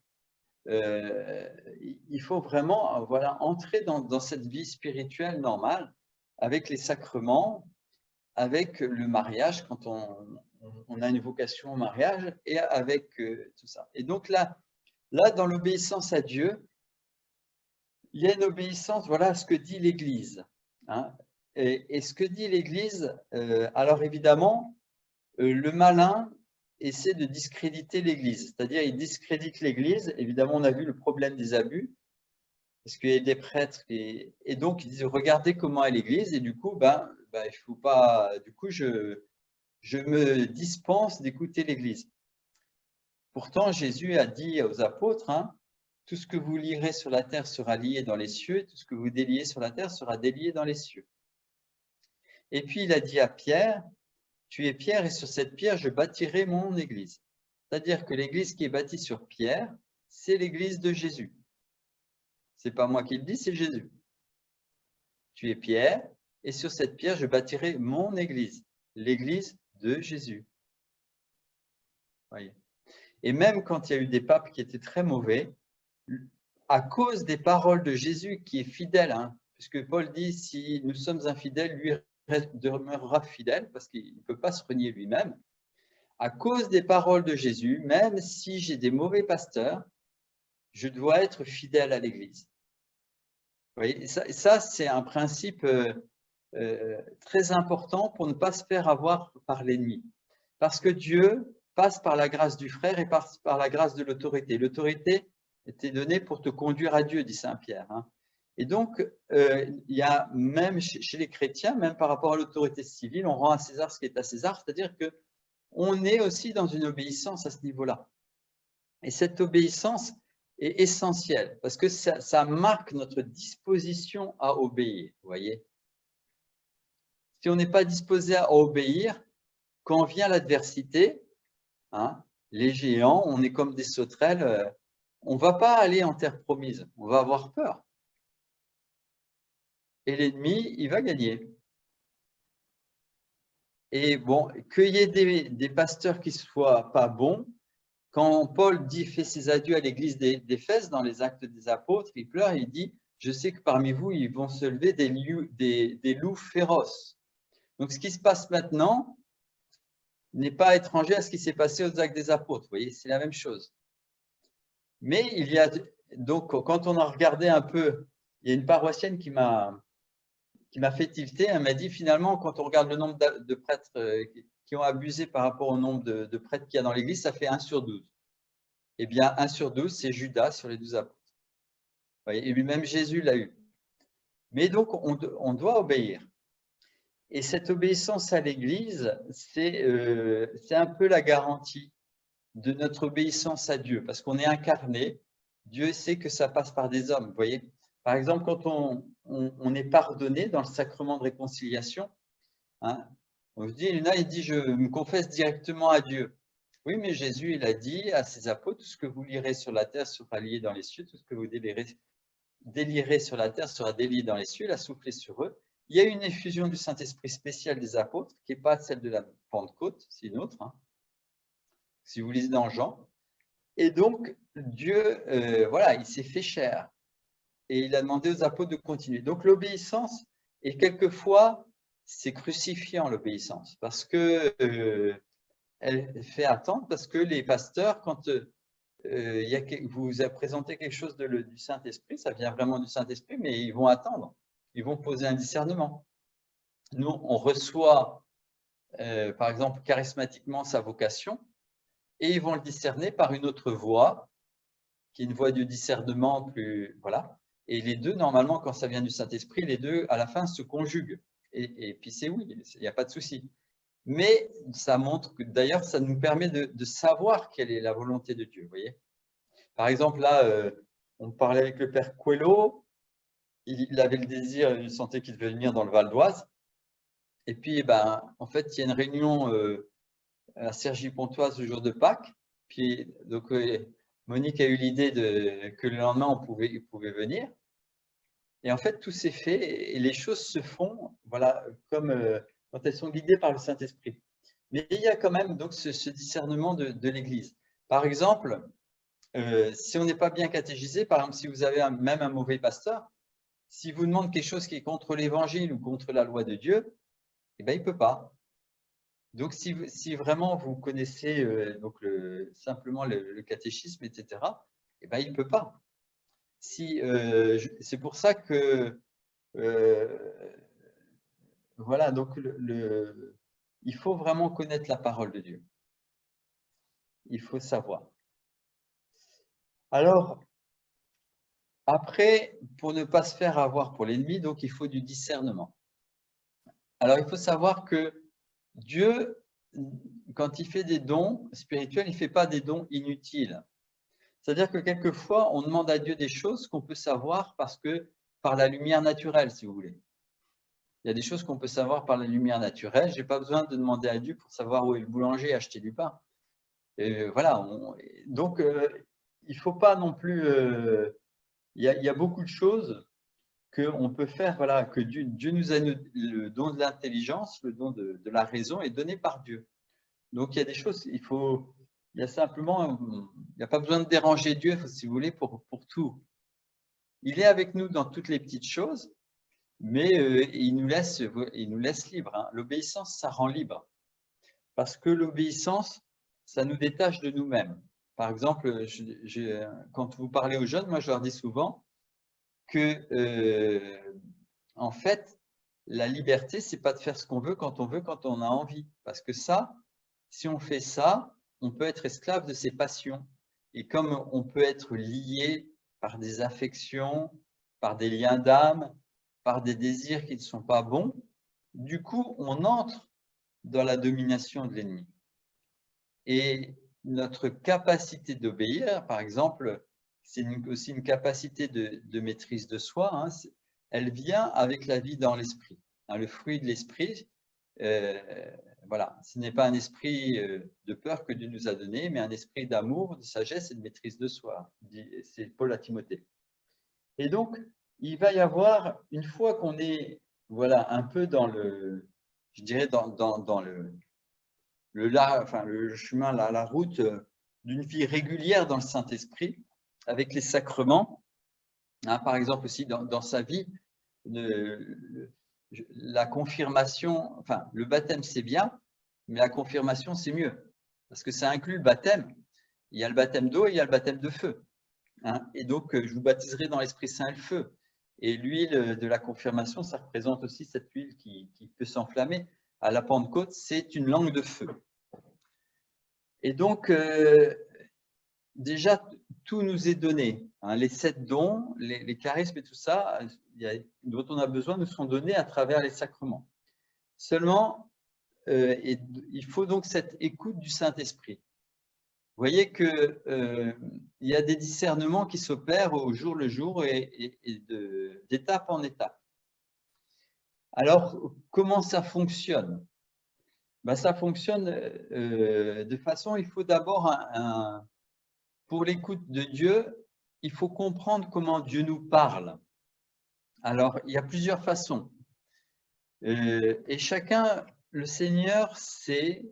Speaker 1: il faut vraiment voilà, entrer dans cette vie spirituelle normale avec les sacrements, avec le mariage, quand on a une vocation au mariage, et avec tout ça. Et donc là dans l'obéissance à Dieu, il y a une obéissance, voilà ce que dit l'Église. Hein. Et ce que dit l'Église, alors évidemment, le malin essaie de discréditer l'Église, c'est-à-dire il discrédite l'Église. Évidemment, on a vu le problème des abus, parce qu'il y a des prêtres et donc ils disent regardez comment est l'Église, et du coup, il faut pas. Du coup, je me dispense d'écouter l'Église. Pourtant, Jésus a dit aux apôtres, hein, tout ce que vous lierez sur la terre sera lié dans les cieux, et tout ce que vous déliez sur la terre sera délié dans les cieux. Et puis il a dit à Pierre, tu es Pierre et sur cette pierre je bâtirai mon église. C'est-à-dire que l'église qui est bâtie sur Pierre, c'est l'église de Jésus. Ce n'est pas moi qui le dis, c'est Jésus. Tu es Pierre et sur cette pierre je bâtirai mon église, l'église de Jésus. Voyez. Et même quand il y a eu des papes qui étaient très mauvais, à cause des paroles de Jésus qui est fidèle, hein, puisque Paul dit si nous sommes infidèles, lui demeurera fidèle parce qu'il ne peut pas se renier lui-même. à cause des paroles de Jésus, même si j'ai des mauvais pasteurs, je dois être fidèle à l'Église. Vous voyez, ça c'est un principe très important pour ne pas se faire avoir par l'ennemi. Parce que Dieu passe par la grâce du frère et passe par la grâce de l'autorité. L'autorité était donnée pour te conduire à Dieu, dit Saint Pierre. Et donc, il y a même chez les chrétiens, même par rapport à l'autorité civile, on rend à César ce qui est à César, c'est-à-dire qu'on est aussi dans une obéissance à ce niveau-là. Et cette obéissance est essentielle parce que ça marque notre disposition à obéir, vous voyez. Si on n'est pas disposé à obéir, quand vient l'adversité, les géants, on est comme des sauterelles, on ne va pas aller en terre promise, on va avoir peur. Et l'ennemi, il va gagner. Et bon, qu'il y ait des pasteurs qui ne soient pas bons, quand Paul fait ses adieux à l'église d'Éphèse dans les Actes des Apôtres, il pleure et il dit « Je sais que parmi vous, ils vont se lever des loups féroces. » Donc, ce qui se passe maintenant n'est pas étranger à ce qui s'est passé aux Actes des Apôtres. Vous voyez, c'est la même chose. Mais il y a… Donc, quand on a regardé un peu, il y a une paroissienne qui m'a fait tilter. Elle m'a dit finalement, quand on regarde le nombre de prêtres qui ont abusé par rapport au nombre de prêtres qu'il y a dans l'Église, ça fait 1 sur 12. Eh bien, 1 sur 12, c'est Judas sur les 12 apôtres. Vous voyez, et lui-même, Jésus l'a eu. Mais donc, on doit obéir. Et cette obéissance à l'Église, c'est un peu la garantie de notre obéissance à Dieu, parce qu'on est incarné. Dieu sait que ça passe par des hommes, vous voyez. Par exemple, quand on est pardonné dans le sacrement de réconciliation, on se dit, il dit, je me confesse directement à Dieu. Oui, mais Jésus, il a dit à ses apôtres, tout ce que vous lirez sur la terre sera lié dans les cieux, tout ce que vous délirez sur la terre sera délié dans les cieux, il a soufflé sur eux. Il y a une effusion du Saint-Esprit spéciale des apôtres, qui n'est pas celle de la Pentecôte, c'est une autre, si vous lisez dans Jean. Et donc, Dieu, voilà, il s'est fait chair. Et il a demandé aux apôtres de continuer. Donc, l'obéissance, et quelquefois, c'est crucifiant, l'obéissance, parce que elle fait attendre, parce que les pasteurs, quand vous a présenté quelque chose du Saint-Esprit, ça vient vraiment du Saint-Esprit, mais ils vont attendre, ils vont poser un discernement. Nous, on reçoit, par exemple, charismatiquement sa vocation, et ils vont le discerner par une autre voie, qui est une voie de discernement plus… Voilà. Et les deux, normalement, quand ça vient du Saint-Esprit, les deux, à la fin, se conjuguent. Et puis c'est oui, il n'y a pas de souci. Mais ça montre que, d'ailleurs, ça nous permet de savoir quelle est la volonté de Dieu, vous voyez. Par exemple, là, on parlait avec le père Coelho, il avait le désir, il sentait qu'il devait venir dans le Val d'Oise. Et puis, en fait, il y a une réunion à Cergy-Pontoise le jour de Pâques. Puis, donc, Monique a eu l'idée que le lendemain, il pouvait venir. Et en fait, tout s'est fait et les choses se font, voilà, comme quand elles sont guidées par le Saint-Esprit. Mais il y a quand même donc ce discernement de l'Église. Par exemple, si on n'est pas bien catéchisé, par exemple, si vous avez même un mauvais pasteur, s'il vous demande quelque chose qui est contre l'Évangile ou contre la loi de Dieu, eh bien, il ne peut pas. Donc, si vraiment vous connaissez donc simplement le catéchisme, etc., eh bien, il ne peut pas. C'est pour ça que voilà, donc il faut vraiment connaître la parole de Dieu. Il faut savoir. Alors, après, pour ne pas se faire avoir pour l'ennemi, donc il faut du discernement. Alors, il faut savoir que Dieu, quand il fait des dons spirituels, il ne fait pas des dons inutiles. C'est-à-dire que quelquefois, on demande à Dieu des choses qu'on peut savoir par la lumière naturelle, si vous voulez. Il y a des choses qu'on peut savoir par la lumière naturelle. Je n'ai pas besoin de demander à Dieu pour savoir où est le boulanger et acheter du pain. Et voilà. Donc, il ne faut pas non plus… il y a beaucoup de choses qu'on peut faire, voilà, que Dieu nous a le don de l'intelligence, le don de la raison est donné par Dieu. Donc, il y a des choses, il y a simplement, il n'y a pas besoin de déranger Dieu, si vous voulez, pour tout. Il est avec nous dans toutes les petites choses, mais il nous laisse libre. L'obéissance, ça rend libre. Parce que l'obéissance, ça nous détache de nous-mêmes. Par exemple, quand vous parlez aux jeunes, moi je leur dis souvent que, en fait, la liberté, c'est pas de faire ce qu'on veut, quand on a envie. Parce que ça, si on fait ça, on peut être esclave de ses passions. Et comme on peut être lié par des affections, par des liens d'âme, par des désirs qui ne sont pas bons, du coup, on entre dans la domination de l'ennemi. Et notre capacité d'obéir, par exemple, c'est aussi une capacité de maîtrise de soi, hein, elle vient avec la vie dans l'esprit. Hein, le fruit de l'esprit, voilà, ce n'est pas un esprit de peur que Dieu nous a donné, mais un esprit d'amour, de sagesse et de maîtrise de soi. C'est Paul à Timothée. Et donc, il va y avoir, une fois qu'on est voilà, un peu dans le, je dirais, dans le chemin, la route d'une vie régulière dans le Saint-Esprit, avec les sacrements. Hein, par exemple aussi dans sa vie, la confirmation, enfin le baptême c'est bien, mais la confirmation c'est mieux, parce que ça inclut le baptême. Il y a le baptême d'eau et il y a le baptême de feu. Hein, et donc je vous baptiserai dans l'Esprit Saint et le feu. Et l'huile de la confirmation, ça représente aussi cette huile qui peut s'enflammer. À la Pentecôte, c'est une langue de feu. Et donc, déjà, tout nous est donné. Hein, les 7 dons, les charismes et tout ça, dont on a besoin, nous sont donnés à travers les sacrements. Seulement, il faut donc cette écoute du Saint-Esprit. Vous voyez qu'il y a des discernements qui s'opèrent au jour le jour et d'étape en étape. Alors, comment ça fonctionne? Ben, ça fonctionne de façon, il faut d'abord pour l'écoute de Dieu, il faut comprendre comment Dieu nous parle. Alors, il y a plusieurs façons. Et chacun, le Seigneur, sait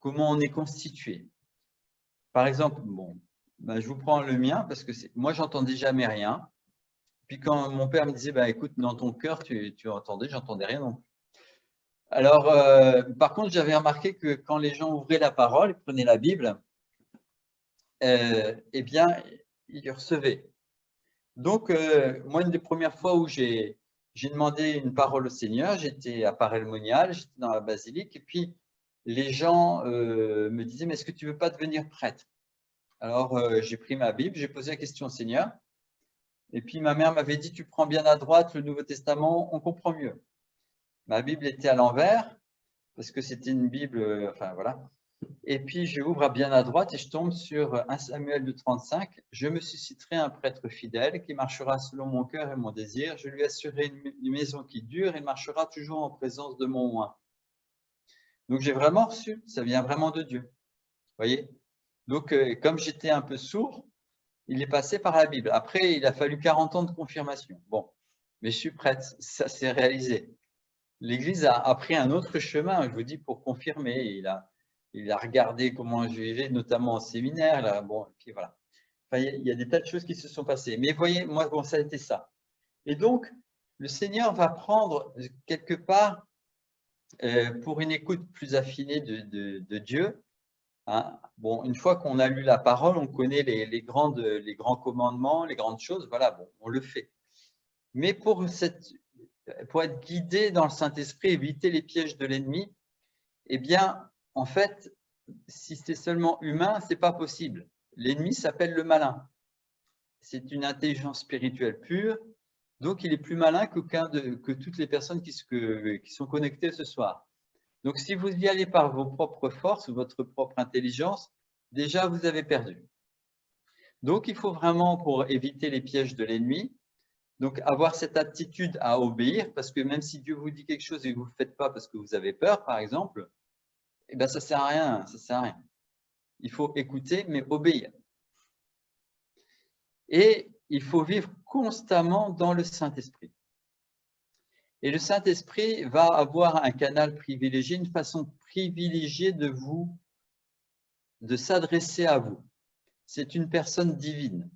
Speaker 1: comment on est constitué. Par exemple, bon, ben, je vous prends le mien parce que moi, j'entendais jamais rien. Puis quand mon père me disait, ben, écoute, dans ton cœur, tu entendais, j'entendais rien non plus. Alors, par contre, j'avais remarqué que quand les gens ouvraient la parole, prenaient la Bible, eh bien, ils recevaient. Donc, moi, une des premières fois où j'ai demandé une parole au Seigneur, j'étais à Paray-le-Monial, j'étais dans la basilique, et puis les gens me disaient, mais est-ce que tu ne veux pas devenir prêtre? Alors, j'ai pris ma Bible, j'ai posé la question au Seigneur, et puis ma mère m'avait dit, tu prends bien à droite le Nouveau Testament, on comprend mieux. Ma Bible était à l'envers, parce que c'était une Bible, enfin voilà. Et puis je ouvre bien à droite et je tombe sur 1 Samuel 2,35. Je me susciterai un prêtre fidèle qui marchera selon mon cœur et mon désir. Je lui assurerai une maison qui dure et marchera toujours en présence de mon oint. Donc j'ai vraiment reçu, ça vient vraiment de Dieu. Vous voyez? Donc comme j'étais un peu sourd, il est passé par la Bible. Après, il a fallu 40 ans de confirmation. Bon, mais je suis prête, ça s'est réalisé. L'Église a pris un autre chemin, je vous dis, pour confirmer. Il a regardé comment je vivais, notamment en séminaire. Là, bon, et puis voilà. Enfin, il y a des tas de choses qui se sont passées. Mais voyez, moi, bon, ça a été ça. Et donc, le Seigneur va prendre quelque part, pour une écoute plus affinée de Dieu. Hein, bon, une fois qu'on a lu la parole, on connaît les grands commandements, les grandes choses. Voilà, bon, on le fait. Mais pour être guidé dans le Saint-Esprit, éviter les pièges de l'ennemi, eh bien, en fait, si c'est seulement humain, ce n'est pas possible. L'ennemi s'appelle le malin. C'est une intelligence spirituelle pure, donc il est plus malin que toutes les personnes qui sont connectées ce soir. Donc, si vous y allez par vos propres forces, votre propre intelligence, déjà, vous avez perdu. Donc, il faut vraiment, pour éviter les pièges de l'ennemi, donc, avoir cette attitude à obéir, parce que même si Dieu vous dit quelque chose et que vous ne le faites pas parce que vous avez peur, par exemple, eh bien, ça ne sert à rien, ça sert à rien. Il faut écouter, mais obéir. Et il faut vivre constamment dans le Saint-Esprit. Et le Saint-Esprit va avoir un canal privilégié, une façon privilégiée de s'adresser à vous. C'est une personne divine.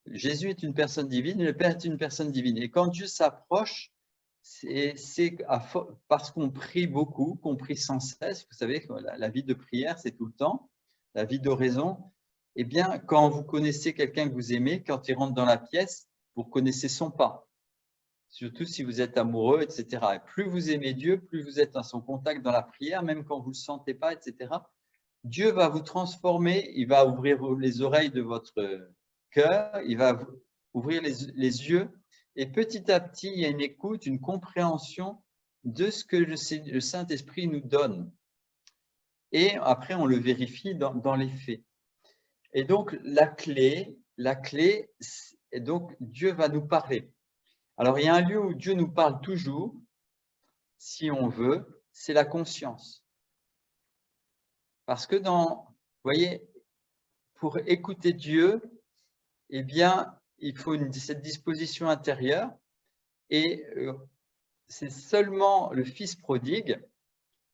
Speaker 1: Jésus est une personne divine, le Père est une personne divine. Et quand Dieu s'approche, parce qu'on prie beaucoup, qu'on prie sans cesse. Vous savez que la vie de prière, c'est tout le temps, la vie d'oraison. Eh bien, quand vous connaissez quelqu'un que vous aimez, quand il rentre dans la pièce, vous connaissez son pas. Surtout si vous êtes amoureux, etc. Et plus vous aimez Dieu, plus vous êtes à son contact dans la prière, même quand vous ne le sentez pas, etc. Dieu va vous transformer, il va ouvrir les oreilles de votre cœur, il va ouvrir les yeux, et petit à petit, il y a une écoute, une compréhension de ce que le Saint-Esprit nous donne. Et après, on le vérifie dans les faits. Et donc, la clé, et donc Dieu va nous parler. Alors, il y a un lieu où Dieu nous parle toujours, si on veut, c'est la conscience. Parce que vous voyez, pour écouter Dieu, eh bien, il faut cette disposition intérieure. Et c'est seulement le fils prodigue,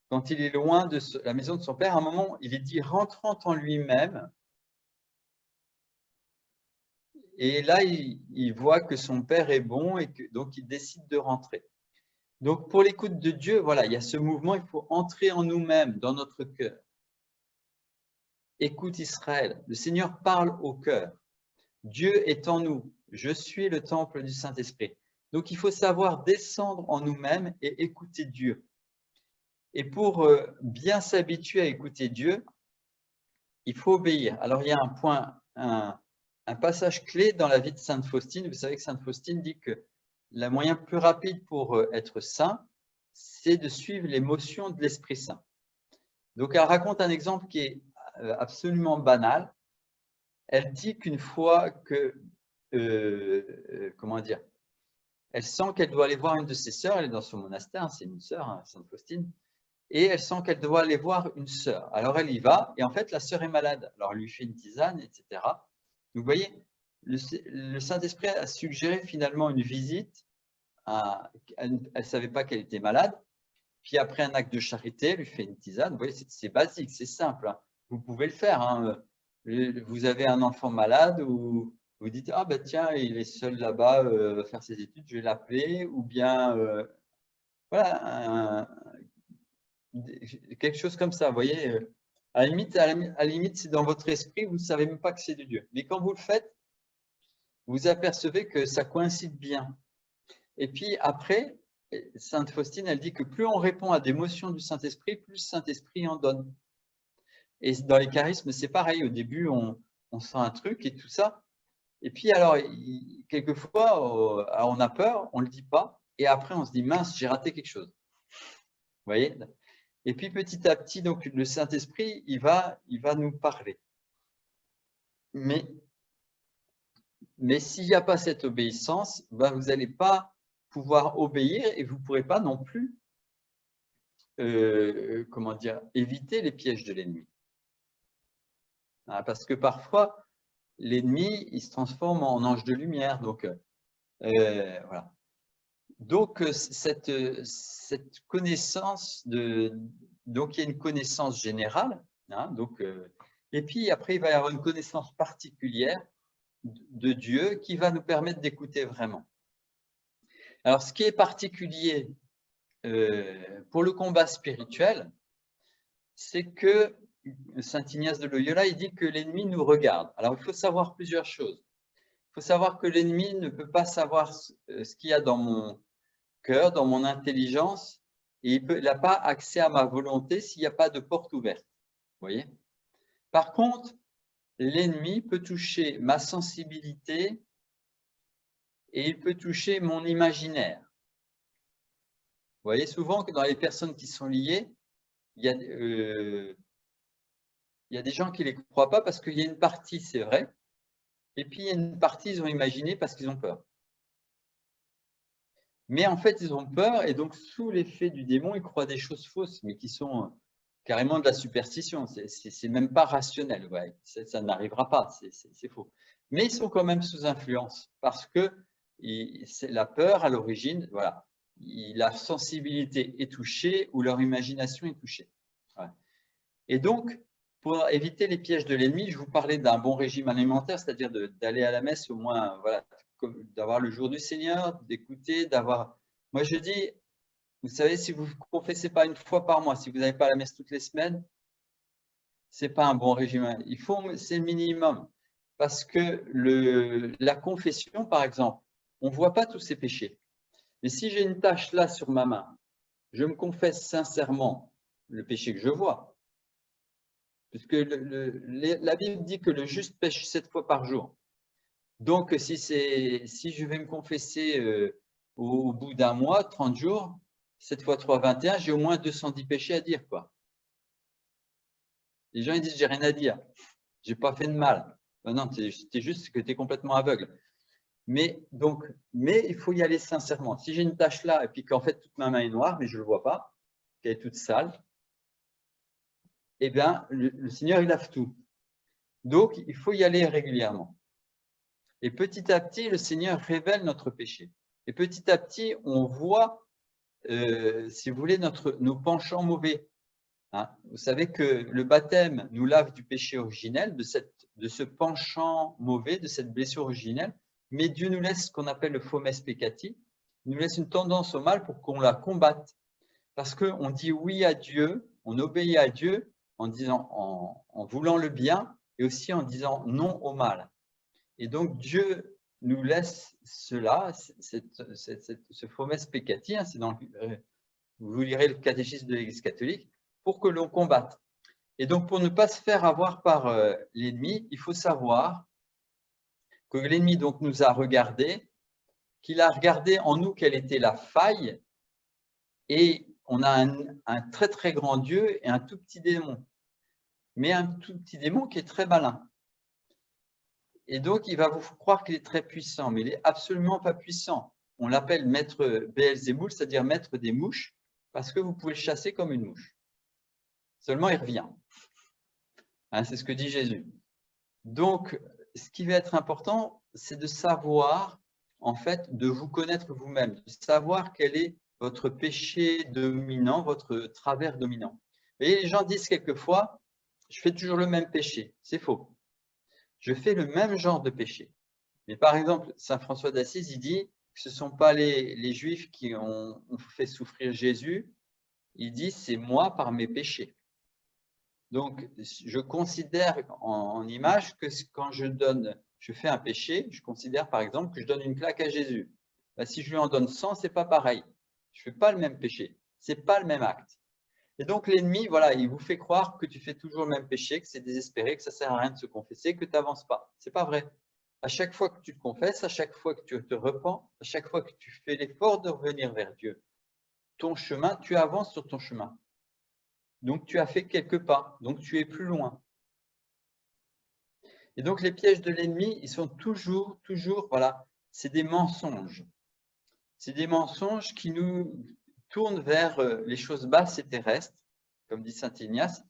Speaker 1: quand il est loin de la maison de son père, à un moment, il est dit rentrant en lui-même. Et là, il voit que son père est bon et donc il décide de rentrer. Donc, pour l'écoute de Dieu, voilà, il y a ce mouvement, il faut entrer en nous-mêmes, dans notre cœur. Écoute Israël, le Seigneur parle au cœur. Dieu est en nous. Je suis le temple du Saint-Esprit. Donc, il faut savoir descendre en nous-mêmes et écouter Dieu. Et pour bien s'habituer à écouter Dieu, il faut obéir. Alors, il y a un point, un passage clé dans la vie de Sainte Faustine. Vous savez que Sainte Faustine dit que le moyen plus rapide pour être saint, c'est de suivre les motions de l'Esprit Saint. Donc, elle raconte un exemple qui est absolument banal. Elle dit qu'une fois que, comment dire, elle sent qu'elle doit aller voir une de ses sœurs, elle est dans son monastère, c'est une sœur, hein, Sainte Faustine, et elle sent qu'elle doit aller voir une sœur. Alors elle y va, et en fait la sœur est malade. Alors elle lui fait une tisane, etc. Donc vous voyez, le Saint-Esprit a suggéré finalement une visite. Elle ne savait pas qu'elle était malade. Puis après un acte de charité, elle lui fait une tisane. Vous voyez, c'est basique, c'est simple. Hein. Vous pouvez le faire. Hein. Vous avez un enfant malade ou vous dites ah ben tiens, il est seul là-bas, va faire ses études, je vais l'appeler. Ou bien voilà, quelque chose comme ça. Vous voyez, à la limite, c'est dans votre esprit, vous ne savez même pas que c'est de Dieu. Mais quand vous le faites, vous apercevez que ça coïncide bien. Et puis après, Sainte Faustine, elle dit que plus on répond à des motions du Saint-Esprit, plus le Saint-Esprit en donne. Et dans les charismes, c'est pareil. Au début, on sent un truc et tout ça. Et puis, alors, quelquefois, on a peur, on ne le dit pas. Et après, on se dit, mince, j'ai raté quelque chose. Vous voyez? Et puis, petit à petit, donc, le Saint-Esprit, il va nous parler. Mais s'il n'y a pas cette obéissance, ben, vous n'allez pas pouvoir obéir et vous ne pourrez pas non plus comment dire, éviter les pièges de l'ennemi. Parce que parfois, l'ennemi, il se transforme en ange de lumière. Donc, voilà. Donc, cette connaissance donc, il y a une connaissance générale. Hein, donc, et puis, après, il va y avoir une connaissance particulière de Dieu qui va nous permettre d'écouter vraiment. Alors, ce qui est particulier pour le combat spirituel, c'est que Saint Ignace de Loyola, il dit que l'ennemi nous regarde. Alors, il faut savoir plusieurs choses. Il faut savoir que l'ennemi ne peut pas savoir ce qu'il y a dans mon cœur, dans mon intelligence, et il n'a pas accès à ma volonté s'il n'y a pas de porte ouverte. Vous voyez? Par contre, l'ennemi peut toucher ma sensibilité et il peut toucher mon imaginaire. Vous voyez souvent que dans les personnes qui sont liées, il y a des gens qui ne les croient pas parce qu'il y a une partie, c'est vrai, et puis il y a une partie, ils ont imaginé parce qu'ils ont peur. Mais en fait, ils ont peur et donc sous l'effet du démon, ils croient des choses fausses, mais qui sont carrément de la superstition. C'est même pas rationnel. Ouais. Ça n'arrivera pas, c'est faux. Mais ils sont quand même sous influence parce que c'est la peur à l'origine, voilà. La sensibilité est touchée ou leur imagination est touchée. Ouais. Et donc, pour éviter les pièges de l'ennemi, je vous parlais d'un bon régime alimentaire, c'est-à-dire d'aller à la messe au moins, voilà, d'avoir le jour du Seigneur, d'écouter, d'avoir Moi, je dis, vous savez, si vous ne confessez pas une fois par mois, si vous n'avez pas la messe toutes les semaines, ce n'est pas un bon régime. C'est le minimum. Parce que la confession, par exemple, on ne voit pas tous ces péchés. Mais si j'ai une tache là sur ma main, je me confesse sincèrement le péché que je vois. Puisque la Bible dit que le juste pêche 7 fois par jour. Donc, si je vais me confesser au bout d'un mois, 30 jours, 7 fois 3, 21, j'ai au moins 210 péchés à dire, quoi. Les gens ils disent, j'ai rien à dire, j'ai pas fait de mal. Non, c'est juste que tu es complètement aveugle. Mais il faut y aller sincèrement. Si j'ai une tache là et puis qu'en fait toute ma main est noire, mais je ne le vois pas, qu'elle est toute sale, eh bien, le Seigneur, il lave tout. Donc, il faut y aller régulièrement. Et petit à petit, le Seigneur révèle notre péché. Et petit à petit, on voit, si vous voulez, nos penchants mauvais. Hein. Vous savez que le baptême nous lave du péché originel, de ce penchant mauvais, de cette blessure originelle, mais Dieu nous laisse ce qu'on appelle le fomes peccati, il nous laisse une tendance au mal pour qu'on la combatte. Parce qu'on dit oui à Dieu, on obéit à Dieu en voulant le bien et aussi en disant non au mal. Et donc Dieu nous laisse cela, ce fomes peccati, hein, vous lirez le catéchisme de l'Église catholique, pour que l'on combatte. Et donc, pour ne pas se faire avoir par l'ennemi, il faut savoir que l'ennemi donc nous a regardé, qu'il a regardé en nous quelle était la faille, et on a un très très grand Dieu et un tout petit démon, mais un tout petit démon qui est très malin. Et donc, il va vous croire qu'il est très puissant, mais il n'est absolument pas puissant. On l'appelle maître Béelzéboul, c'est-à-dire maître des mouches, parce que vous pouvez le chasser comme une mouche. Seulement, il revient. Hein, c'est ce que dit Jésus. Donc, ce qui va être important, c'est de savoir, en fait, de vous connaître vous-même, de savoir quel est votre péché dominant, votre travers dominant. Et les gens disent quelquefois, je fais toujours le même péché. C'est faux. Je fais le même genre de péché. Mais par exemple, saint François d'Assise, il dit que ce ne sont pas les Juifs qui ont fait souffrir Jésus. Il dit, c'est moi par mes péchés. Donc, je considère en image que quand je fais un péché, je considère par exemple que je donne une claque à Jésus. Ben, si je lui en donne 100, ce n'est pas pareil. Je ne fais pas le même péché. Ce n'est pas le même acte. Et donc, l'ennemi, voilà, il vous fait croire que tu fais toujours le même péché, que c'est désespéré, que ça ne sert à rien de se confesser, que tu n'avances pas. Ce n'est pas vrai. À chaque fois que tu te confesses, à chaque fois que tu te repens, à chaque fois que tu fais l'effort de revenir vers Dieu, ton chemin, tu avances sur ton chemin. Donc, tu as fait quelques pas, donc tu es plus loin. Et donc, les pièges de l'ennemi, ils sont toujours, voilà, c'est des mensonges. C'est des mensonges qui nous tournent vers les choses basses et terrestres, comme dit saint Ignace,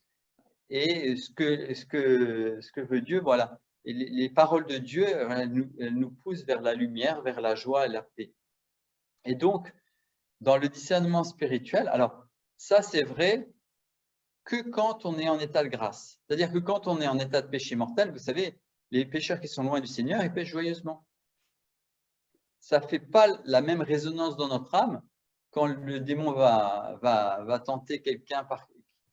Speaker 1: et ce que veut Dieu, voilà. Et les paroles de Dieu, elles nous poussent vers la lumière, vers la joie et la paix. Et donc, dans le discernement spirituel, alors, ça, c'est vrai que quand on est en état de grâce. C'est-à-dire que quand on est en état de péché mortel, vous savez, les pécheurs qui sont loin du Seigneur, ils pêchent joyeusement. Ça ne fait pas la même résonance dans notre âme quand le démon va tenter quelqu'un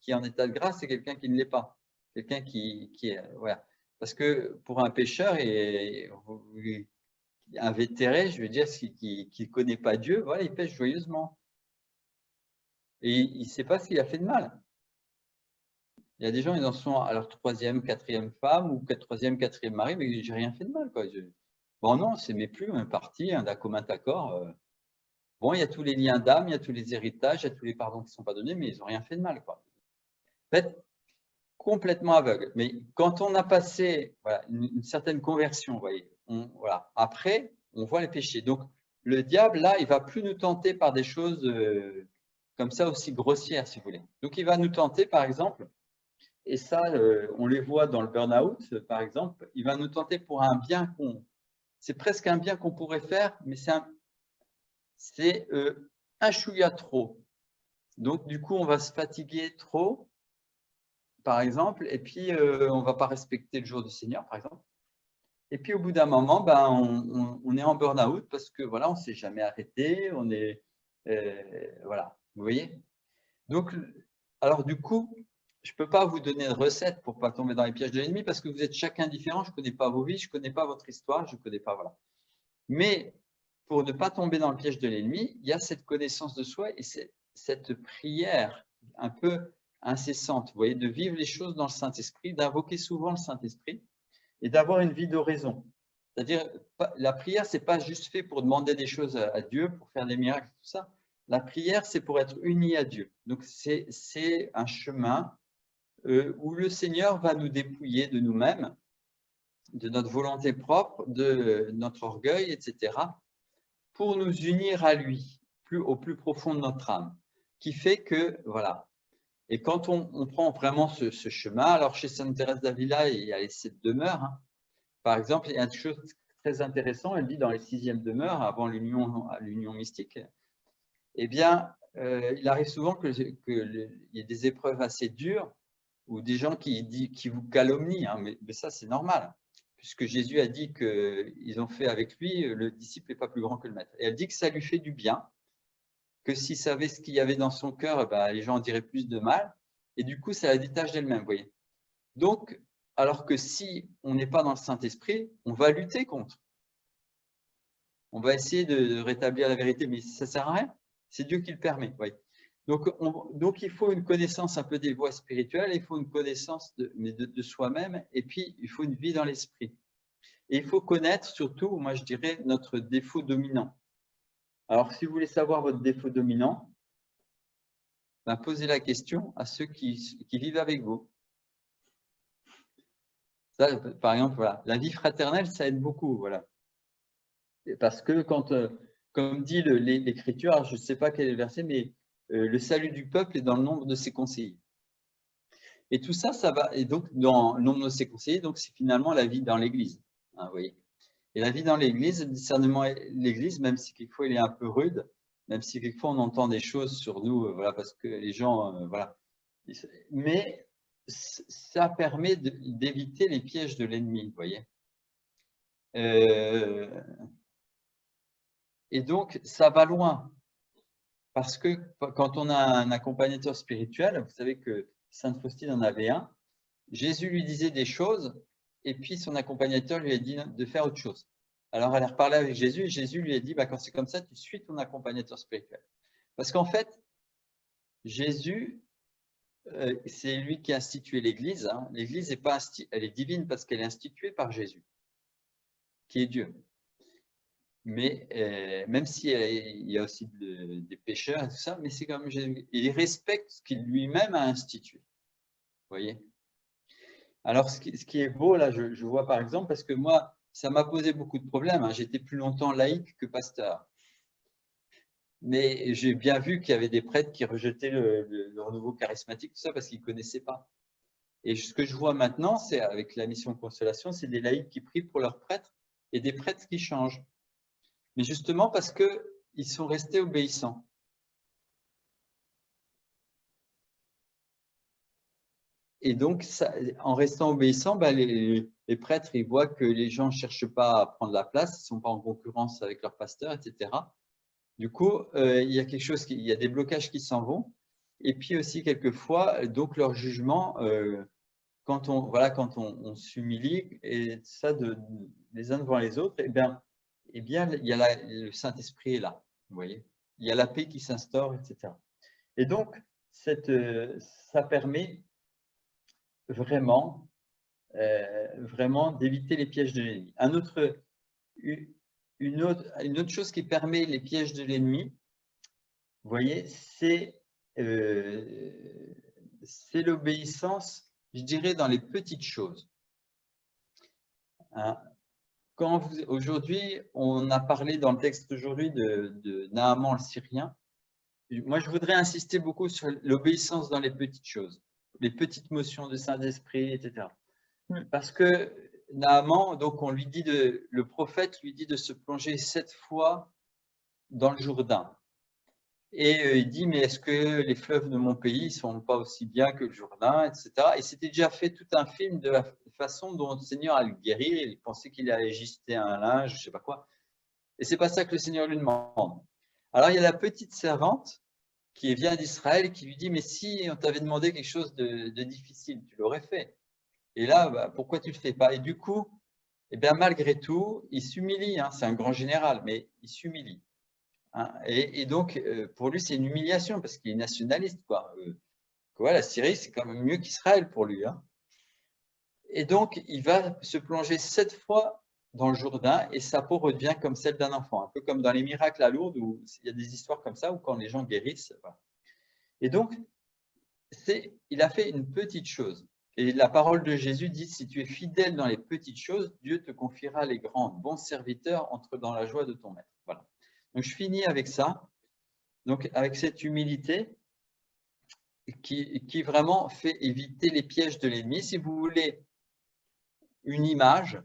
Speaker 1: qui est en état de grâce et quelqu'un qui ne l'est pas. Quelqu'un qui est… Voilà. Parce que pour un pécheur et un vétéré, je veux dire, qui ne connaît pas Dieu, voilà, il pêche joyeusement. Et il ne sait pas ce qu'il a fait de mal. Il y a des gens, ils en sont à leur troisième, quatrième femme ou troisième, quatrième mari, mais j'ai rien fait de mal, quoi. Bon, non, c'est mes plumes, un parti, d'un commun accord. Bon, il y a tous les liens d'âme, il y a tous les héritages, il y a tous les pardons qui ne sont pas donnés, mais ils n'ont rien fait de mal, quoi. En fait, complètement aveugle. Mais quand on a passé voilà, une certaine conversion, vous voyez, voilà. Après, on voit les péchés. Donc, le diable, là, il ne va plus nous tenter par des choses comme ça aussi grossières, si vous voulez. Donc, il va nous tenter, par exemple, et ça, on les voit dans le burn-out, par exemple, il va nous tenter pour un bien c'est presque un bien qu'on pourrait faire, mais c'est un chouïa trop. Donc, du coup, on va se fatiguer trop, par exemple, et puis on ne va pas respecter le jour du Seigneur, par exemple. Et puis, au bout d'un moment, ben, on est en burn-out parce que voilà, on ne s'est jamais arrêté, on est Voilà, vous voyez? Donc, alors du coup, je ne peux pas vous donner de recette pour ne pas tomber dans les pièges de l'ennemi parce que vous êtes chacun différent, je ne connais pas vos vies, je ne connais pas votre histoire, je ne connais pas, voilà. Mais pour ne pas tomber dans le piège de l'ennemi, il y a cette connaissance de soi et cette prière un peu incessante, vous voyez, de vivre les choses dans le Saint-Esprit, d'invoquer souvent le Saint-Esprit et d'avoir une vie d'oraison. C'est-à-dire, la prière, ce n'est pas juste fait pour demander des choses à Dieu, pour faire des miracles, tout ça. La prière, c'est pour être uni à Dieu. Donc, c'est un chemin où le Seigneur va nous dépouiller de nous-mêmes, de notre volonté propre, de notre orgueil, etc., pour nous unir à lui, au plus profond de notre âme, qui fait que, voilà. Et quand on prend vraiment ce chemin, alors chez Sainte Thérèse d'Avila, il y a les 7 demeures, hein. Par exemple, il y a une chose très intéressante, elle dit dans les 6e demeures, avant l'union mystique, eh bien, il arrive souvent qu'il y ait des épreuves assez dures ou des gens qui vous calomnient, hein, mais ça, c'est normal, puisque Jésus a dit qu'ils ont fait avec lui, le disciple n'est pas plus grand que le maître. Et elle dit que ça lui fait du bien, que s'il savait ce qu'il y avait dans son cœur, ben, les gens en diraient plus de mal, et du coup, ça la détache d'elle-même, vous voyez. Donc, alors que si on n'est pas dans le Saint-Esprit, on va lutter contre. On va essayer de rétablir la vérité, mais ça ne sert à rien. C'est Dieu qui le permet, vous voyez. Donc, il faut une connaissance un peu des voies spirituelles, il faut une connaissance de soi-même, et puis il faut une vie dans l'esprit. Et il faut connaître surtout, moi je dirais, notre défaut dominant. Alors, si vous voulez savoir votre défaut dominant, ben, posez la question à ceux qui vivent avec vous. Ça, par exemple, voilà, la vie fraternelle, ça aide beaucoup, voilà. Parce que quand, comme dit l'Écriture, je ne sais pas quel est le verset, mais le salut du peuple est dans le nombre de ses conseillers. Et tout ça, ça va. Et donc, dans le nombre de ses conseillers, donc c'est finalement la vie dans l'Église. Hein, vous voyez. Et la vie dans l'Église, le discernement de l'Église, même si quelquefois il est un peu rude, même si quelquefois on entend des choses sur nous, voilà, parce que les gens, voilà. Mais ça permet d'éviter les pièges de l'ennemi, vous voyez. Et donc, ça va loin. Parce que quand on a un accompagnateur spirituel, vous savez que Sainte Faustine en avait un, Jésus lui disait des choses et puis son accompagnateur lui a dit de faire autre chose. Alors elle a reparlé avec Jésus et Jésus lui a dit, bah, quand c'est comme ça, tu suis ton accompagnateur spirituel. Parce qu'en fait, Jésus, c'est lui qui a institué l'Église. Hein. L'Église n'est pas elle est divine parce qu'elle est instituée par Jésus, qui est Dieu. Mais même s'il y a aussi des pécheurs et tout ça, mais c'est comme Jésus. Il respecte ce qu'il lui-même a institué. Vous voyez? Alors, ce qui est beau, là, je vois par exemple, parce que moi, ça m'a posé beaucoup de problèmes. Hein. J'étais plus longtemps laïque que pasteur. Mais j'ai bien vu qu'il y avait des prêtres qui rejetaient le renouveau charismatique, tout ça, parce qu'ils ne connaissaient pas. Et ce que je vois maintenant, c'est avec la mission Consolation, c'est des laïcs qui prient pour leurs prêtres et des prêtres qui changent. Mais justement parce qu'ils sont restés obéissants. Et donc, ça, en restant obéissants, ben, les prêtres, ils voient que les gens ne cherchent pas à prendre la place, ils ne sont pas en concurrence avec leur pasteur, etc. Du coup, il y a quelque chose, il y a des blocages qui s'en vont. Et puis aussi, quelquefois, donc leur jugement, quand on s'humilie, et ça, les uns devant les autres, eh bien il y a le Saint-Esprit est là, vous voyez. Il y a la paix qui s'instaure, etc. Et donc, ça permet vraiment, vraiment d'éviter les pièges de l'ennemi. Une autre chose qui permet les pièges de l'ennemi, vous voyez, c'est l'obéissance, je dirais, dans les petites choses. Hein. Aujourd'hui, on a parlé dans le texte aujourd'hui de Naaman le Syrien. Moi, je voudrais insister beaucoup sur l'obéissance dans les petites choses, les petites motions de Saint-Esprit, etc. Parce que Naaman, donc le prophète lui dit de se plonger 7 fois dans le Jourdain. Et il dit, mais est-ce que les fleuves de mon pays ne sont pas aussi bien que le Jourdain, etc. Et c'était déjà fait tout un film de la façon dont le Seigneur allait le guérir. Il pensait qu'il allait gister un linge, je ne sais pas quoi. Et ce n'est pas ça que le Seigneur lui demande. Alors, il y a la petite servante qui vient d'Israël et qui lui dit, mais si on t'avait demandé quelque chose de difficile, tu l'aurais fait. Et là, bah, pourquoi tu ne le fais pas? Et du coup, eh bien, malgré tout, il s'humilie. Hein, c'est un grand général, mais il s'humilie. Hein, et donc, pour lui, c'est une humiliation parce qu'il est nationaliste. Quoi, la Syrie, c'est quand même mieux qu'Israël pour lui. Hein. Et donc, il va se plonger 7 fois dans le Jourdain et sa peau redevient comme celle d'un enfant. Un peu comme dans les miracles à Lourdes où il y a des histoires comme ça où quand les gens guérissent. Voilà. Et donc, il a fait une petite chose. Et la parole de Jésus dit, si tu es fidèle dans les petites choses, Dieu te confiera les grandes. Bon serviteur, entre dans la joie de ton maître. Voilà. Donc, je finis avec ça. Donc, avec cette humilité qui vraiment fait éviter les pièges de l'ennemi. Si vous voulez une image,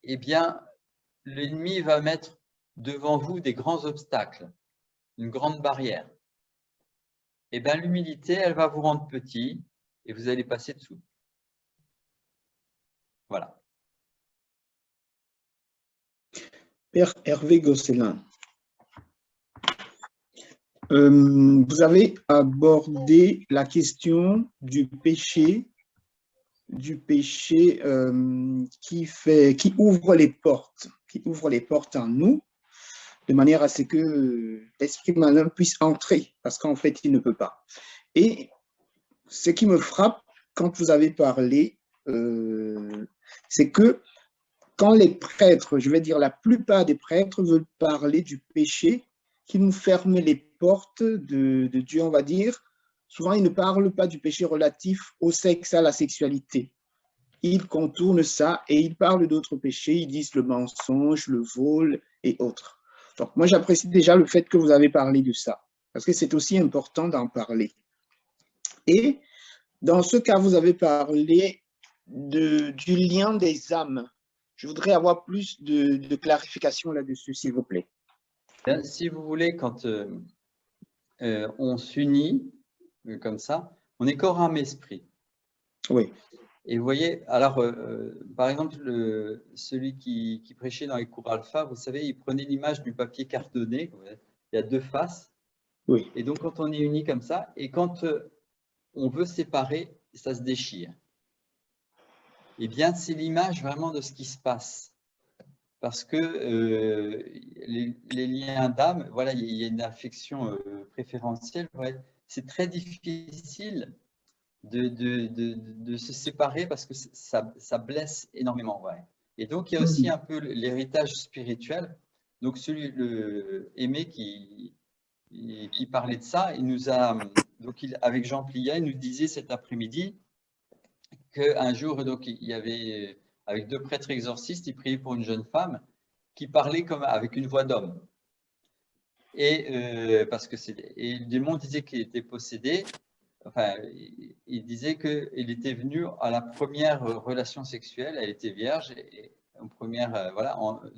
Speaker 1: eh bien, l'ennemi va mettre devant vous des grands obstacles, une grande barrière. Eh bien, l'humilité, elle va vous rendre petit et vous allez passer dessous. Voilà.
Speaker 2: Père Hervé Gosselin, vous avez abordé la question du péché qui ouvre les portes en nous, de manière à ce que l'esprit malin puisse entrer, parce qu'en fait, il ne peut pas. Et ce qui me frappe quand vous avez parlé, c'est que quand les prêtres, je vais dire la plupart des prêtres, veulent parler du péché qui nous ferme les portes de Dieu, on va dire, souvent ils ne parlent pas du péché relatif au sexe, à la sexualité. Ils contournent ça et ils parlent d'autres péchés, ils disent le mensonge, le vol et autres. Donc moi j'apprécie déjà le fait que vous avez parlé de ça, parce que c'est aussi important d'en parler. Et dans ce cas, vous avez parlé du lien des âmes. Je voudrais avoir plus de clarification là-dessus, s'il vous plaît.
Speaker 1: Si vous voulez, quand on s'unit comme ça, on est corps, âme, esprit.
Speaker 2: Oui.
Speaker 1: Et vous voyez, alors, par exemple, celui qui prêchait dans les cours alpha, vous savez, il prenait l'image du papier cartonné. Il y a deux faces.
Speaker 2: Oui.
Speaker 1: Et donc, quand on est unis comme ça, et quand on veut séparer, ça se déchire. Eh bien, c'est l'image vraiment de ce qui se passe. Parce que les liens d'âme, voilà, il y a une affection préférentielle. Ouais. C'est très difficile de se séparer parce que ça blesse énormément. Ouais. Et donc, il y a aussi un peu l'héritage spirituel. Donc, Aimé qui parlait de ça, il nous a, donc avec Jean Plia, il nous disait cet après-midi qu'un jour, donc, il y avait, avec deux prêtres exorcistes, il priait pour une jeune femme qui parlait comme avec une voix d'homme. Et parce que et le démon disait qu'il était possédé. Enfin, il disait qu'il était venu à la première relation sexuelle, elle était vierge, et en première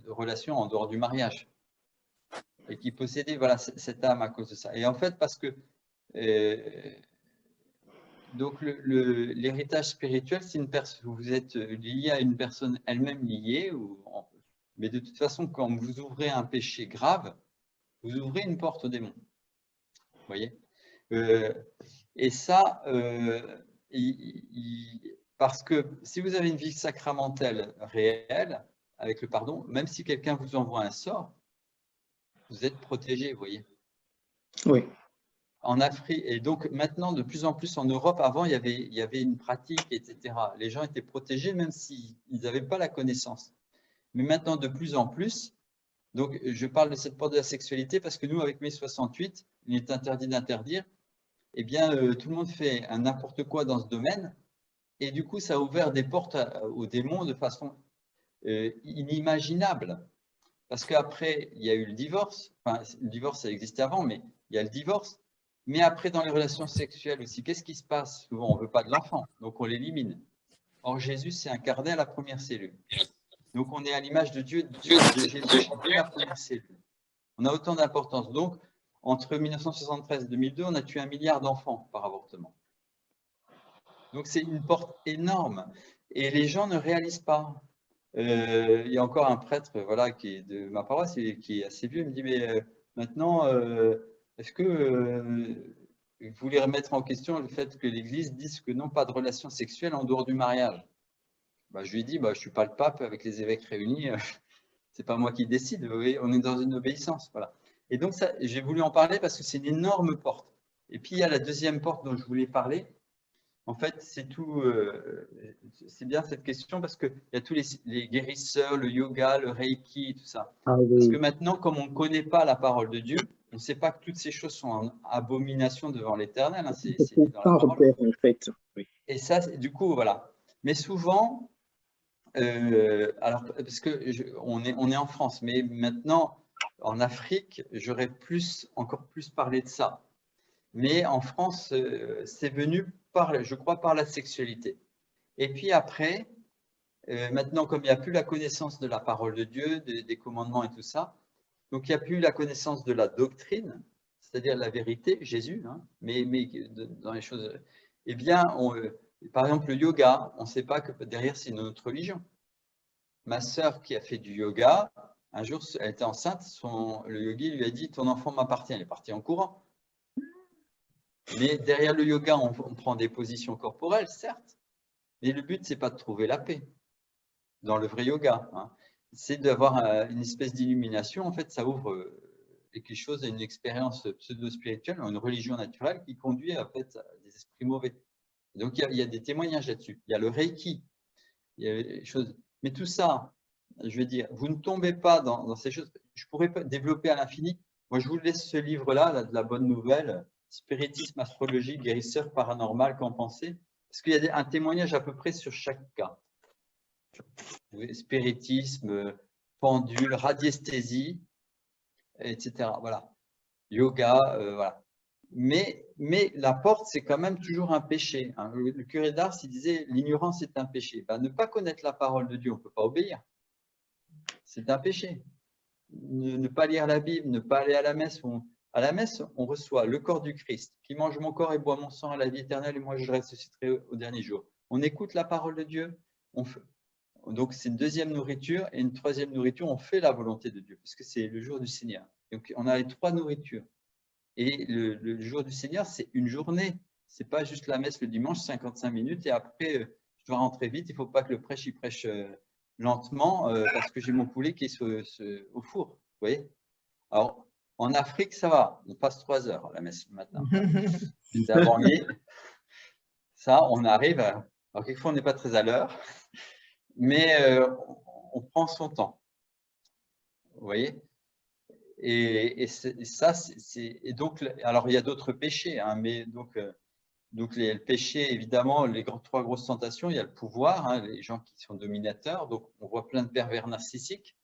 Speaker 1: relation en dehors du mariage. Et qui possédait voilà, cette âme à cause de ça. Et en fait, parce que donc l'héritage spirituel, c'est vous êtes lié à une personne elle-même liée, mais de toute façon, quand vous ouvrez un péché grave, vous ouvrez une porte au démon. Vous voyez et ça, parce que si vous avez une vie sacramentelle réelle, avec le pardon, même si quelqu'un vous envoie un sort, vous êtes protégé, vous voyez.
Speaker 2: Oui.
Speaker 1: En Afrique, et donc maintenant, de plus en plus en Europe, avant, il y avait une pratique, etc. Les gens étaient protégés même s'ils n'avaient pas la connaissance. Mais maintenant, de plus en plus, donc je parle de cette porte de la sexualité parce que nous, avec mai 68, il est interdit d'interdire. Eh bien, tout le monde fait n'importe quoi dans ce domaine. Et du coup, ça a ouvert des portes aux démons de façon inimaginable. Parce qu'après, il y a eu le divorce. Enfin, le divorce, ça existait avant, mais il y a le divorce. Mais après, dans les relations sexuelles aussi, qu'est-ce qui se passe? Souvent, on ne veut pas de l'enfant, donc on l'élimine. Or, Jésus s'est incarné à la première cellule. Donc, on est à l'image de Dieu, de Jésus, dès la première cellule. On a autant d'importance. Donc, entre 1973 et 2002, on a tué 1 milliard d'enfants par avortement. Donc, c'est une porte énorme. Et les gens ne réalisent pas. Il y a encore un prêtre voilà, qui est de ma paroisse, qui est assez vieux, il me dit, mais Maintenant, est-ce que vous voulez remettre en question le fait que l'Église dise que non, pas de relation sexuelle en dehors du mariage? Bah, je lui ai dit, bah, je ne suis pas le pape avec les évêques réunis, c'est pas moi qui décide, vous voyez, on est dans une obéissance. Voilà. Et donc, j'ai voulu en parler parce que c'est une énorme porte. Et puis, il y a la deuxième porte dont je voulais parler. En fait, c'est tout. C'est bien cette question parce qu'il y a tous les guérisseurs, le yoga, le reiki, tout ça.
Speaker 2: Ah
Speaker 1: Parce que
Speaker 2: oui,
Speaker 1: maintenant, comme on ne connaît pas la parole de Dieu, on ne sait pas que toutes ces choses sont en abomination devant l'Éternel. Hein, c'est
Speaker 2: c'est
Speaker 1: dit dans la
Speaker 2: pourtant
Speaker 1: parole.
Speaker 2: repère, en fait. Oui.
Speaker 1: Et ça, du coup, voilà. Mais souvent, alors, parce que on est en France, mais maintenant, en Afrique, j'aurais encore plus parlé de ça. Mais en France, c'est venu je crois, par la sexualité. Et puis après, maintenant, comme il n'y a plus la connaissance de la parole de Dieu, des commandements et tout ça, donc il n'y a plus la connaissance de la doctrine, c'est-à-dire la vérité, Jésus, hein, mais dans les choses, eh bien, par exemple, le yoga, on ne sait pas que derrière, c'est une autre religion. Ma sœur qui a fait du yoga, un jour, elle était enceinte, le yogi lui a dit, ton enfant m'appartient. Elle est partie en courant. Mais derrière le yoga, on prend des positions corporelles, certes, mais le but, c'est pas de trouver la paix dans le vrai yoga. Hein. C'est d'avoir une espèce d'illumination. En fait, ça ouvre quelque chose à une expérience pseudo-spirituelle, une religion naturelle qui conduit en fait, à des esprits mauvais. Donc, il y a des témoignages là-dessus. Il y a le Reiki, il y a des choses. Mais tout ça, je veux dire, vous ne tombez pas dans ces choses. Je pourrais développer à l'infini. Moi, je vous laisse ce livre-là, de la bonne nouvelle, Spiritisme, astrologie, guérisseur paranormal, qu'en pensez? Parce qu'il y a un témoignage à peu près sur chaque cas. Spiritisme, pendule, radiesthésie, etc. Voilà. Yoga, voilà. Mais la porte, c'est quand même toujours un péché. Hein. Le curé d'Ars, il disait, l'ignorance est un péché. Ben, ne pas connaître la parole de Dieu, on ne peut pas obéir. C'est un péché. Ne pas lire la Bible, ne pas aller à la messe. À la messe, on reçoit le corps du Christ, qui mange mon corps et boit mon sang à la vie éternelle, et moi je ressusciterai au dernier jour. On écoute la parole de Dieu, donc c'est une deuxième nourriture, et une troisième nourriture, on fait la volonté de Dieu, parce que c'est le jour du Seigneur. Donc on a les trois nourritures. Et le jour du Seigneur, c'est une journée. Ce n'est pas juste la messe le dimanche, 55 minutes, et après, je dois rentrer vite. Il ne faut pas que le prêche, il prêche lentement, parce que j'ai mon poulet qui est au four. Vous voyez? Alors, en Afrique, ça va. On passe 3 heures à la messe le matin. J'étais à Bangui. Ça, on arrive. Alors, quelquefois, on n'est pas très à l'heure, mais on prend son temps. Vous voyez? Et ça, et donc, alors il y a d'autres péchés, hein, mais donc le péché, évidemment, trois grosses tentations, il y a le pouvoir, hein, les gens qui sont dominateurs, donc on voit plein de pervers narcissiques,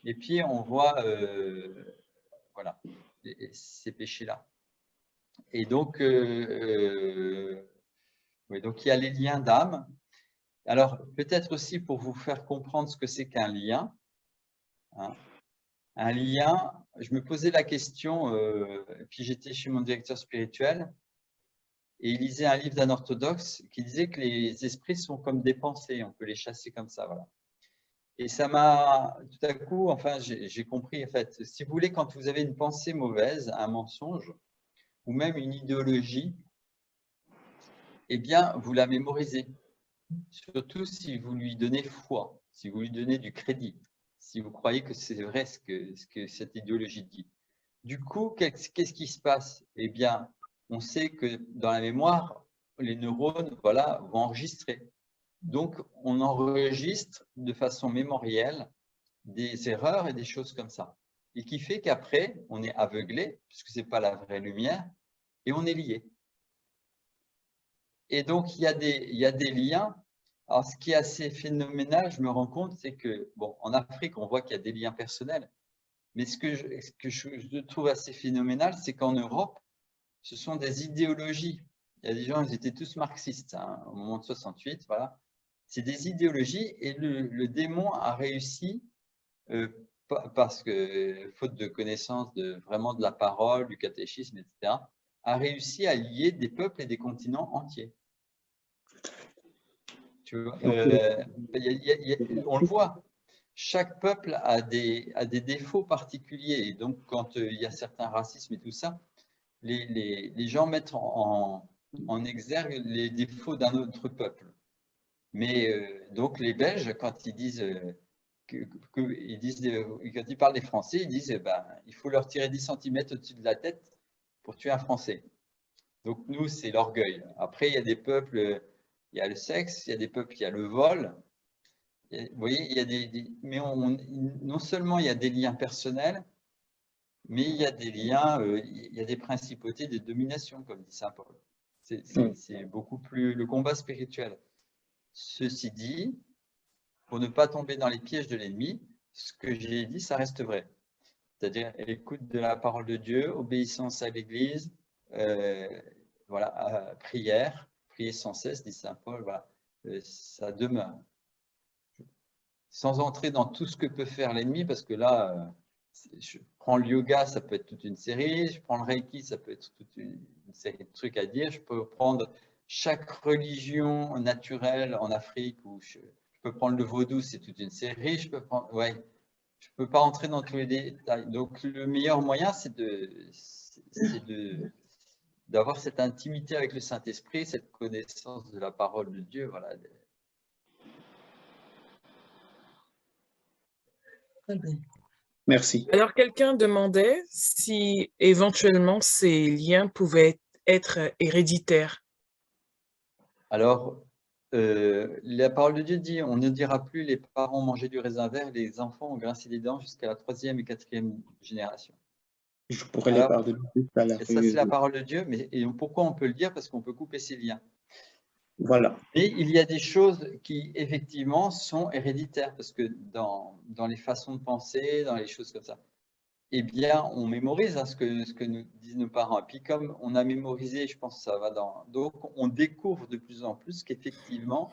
Speaker 1: et puis on voit voilà, ces péchés-là. Et donc, oui, donc il y a les liens d'âme. Alors, peut-être aussi pour vous faire comprendre ce que c'est qu'un lien, hein, un lien, je me posais la question, puis j'étais chez mon directeur spirituel, et il lisait un livre d'un orthodoxe qui disait que les esprits sont comme des pensées, on peut les chasser comme ça, voilà. Et ça m'a, tout à coup, enfin, j'ai compris, en fait, si vous voulez, quand vous avez une pensée mauvaise, un mensonge, ou même une idéologie, eh bien, vous la mémorisez. Surtout si vous lui donnez foi, si vous lui donnez du crédit, si vous croyez que c'est vrai ce que cette idéologie dit. Du coup, qu'est-ce qui se passe? Eh bien, on sait que dans la mémoire, les neurones voilà, vont enregistrer. Donc, on enregistre de façon mémorielle des erreurs et des choses comme ça. Et qui fait qu'après, on est aveuglé, puisque ce n'est pas la vraie lumière, et on est lié. Et donc, il y a des liens. Alors, ce qui est assez phénoménal, je me rends compte, c'est que, bon, en Afrique, on voit qu'il y a des liens personnels. Mais ce que je trouve assez phénoménal, c'est qu'en Europe, ce sont des idéologies. Il y a des gens, ils étaient tous marxistes hein, au moment de 68, voilà. C'est des idéologies et le démon a réussi, parce que, faute de connaissance vraiment de la parole, du catéchisme, etc., a réussi à lier des peuples et des continents entiers. Tu vois, on le voit. chaque peuple a des défauts particuliers. Et donc, quand il y a certains racismes et tout ça, les gens mettent en exergue les défauts d'un autre peuple. Mais donc, les Belges, quand ils disent, quand ils parlent des Français, ils disent ben, il faut leur tirer 10 cm au-dessus de la tête pour tuer un Français. Donc, nous, c'est l'orgueil. Après, il y a des peuples, il y a le sexe, il y a des peuples, il y a le vol. Vous voyez, il y a mais non seulement il y a des liens personnels, mais il y a des liens, il y a des principautés de domination, comme dit saint Paul. C'est beaucoup plus le combat spirituel. Ceci dit, pour ne pas tomber dans les pièges de l'ennemi, ce que j'ai dit, ça reste vrai. C'est-à-dire écoute de la parole de Dieu, obéissance à l'Église, voilà, prière, prier sans cesse, dit saint Paul, voilà, ça demeure. Sans entrer dans tout ce que peut faire l'ennemi, parce que là, je prends le yoga, ça peut être toute une série, je prends le Reiki, ça peut être toute une série de trucs à dire, je peux prendre chaque religion naturelle en Afrique, ou je peux prendre le vaudou, c'est toute une série, je peux prendre, ouais, je peux pas entrer dans tous les détails. Donc, le meilleur moyen, c'est d'avoir cette intimité avec le Saint-Esprit, cette connaissance de la parole de Dieu, voilà.
Speaker 2: Merci.
Speaker 3: Alors, quelqu'un demandait si éventuellement ces liens pouvaient être héréditaires.
Speaker 1: Alors, la parole de Dieu dit, on ne dira plus les parents manger du raisin vert, les enfants ont grincé des dents jusqu'à la 3e et 4e génération.
Speaker 2: Je pourrais les
Speaker 1: Alors,
Speaker 2: pardonner à la
Speaker 1: ça, c'est la parole de Dieu, mais et pourquoi on peut le dire? Parce qu'on peut couper ces liens.
Speaker 2: Voilà.
Speaker 1: Et il y a des choses qui, effectivement, sont héréditaires, parce que dans les façons de penser, dans les choses comme ça, eh bien, on mémorise ce que nous disent nos parents. Et puis, comme on a mémorisé, je pense que ça va dans… Donc, on découvre de plus en plus qu'effectivement,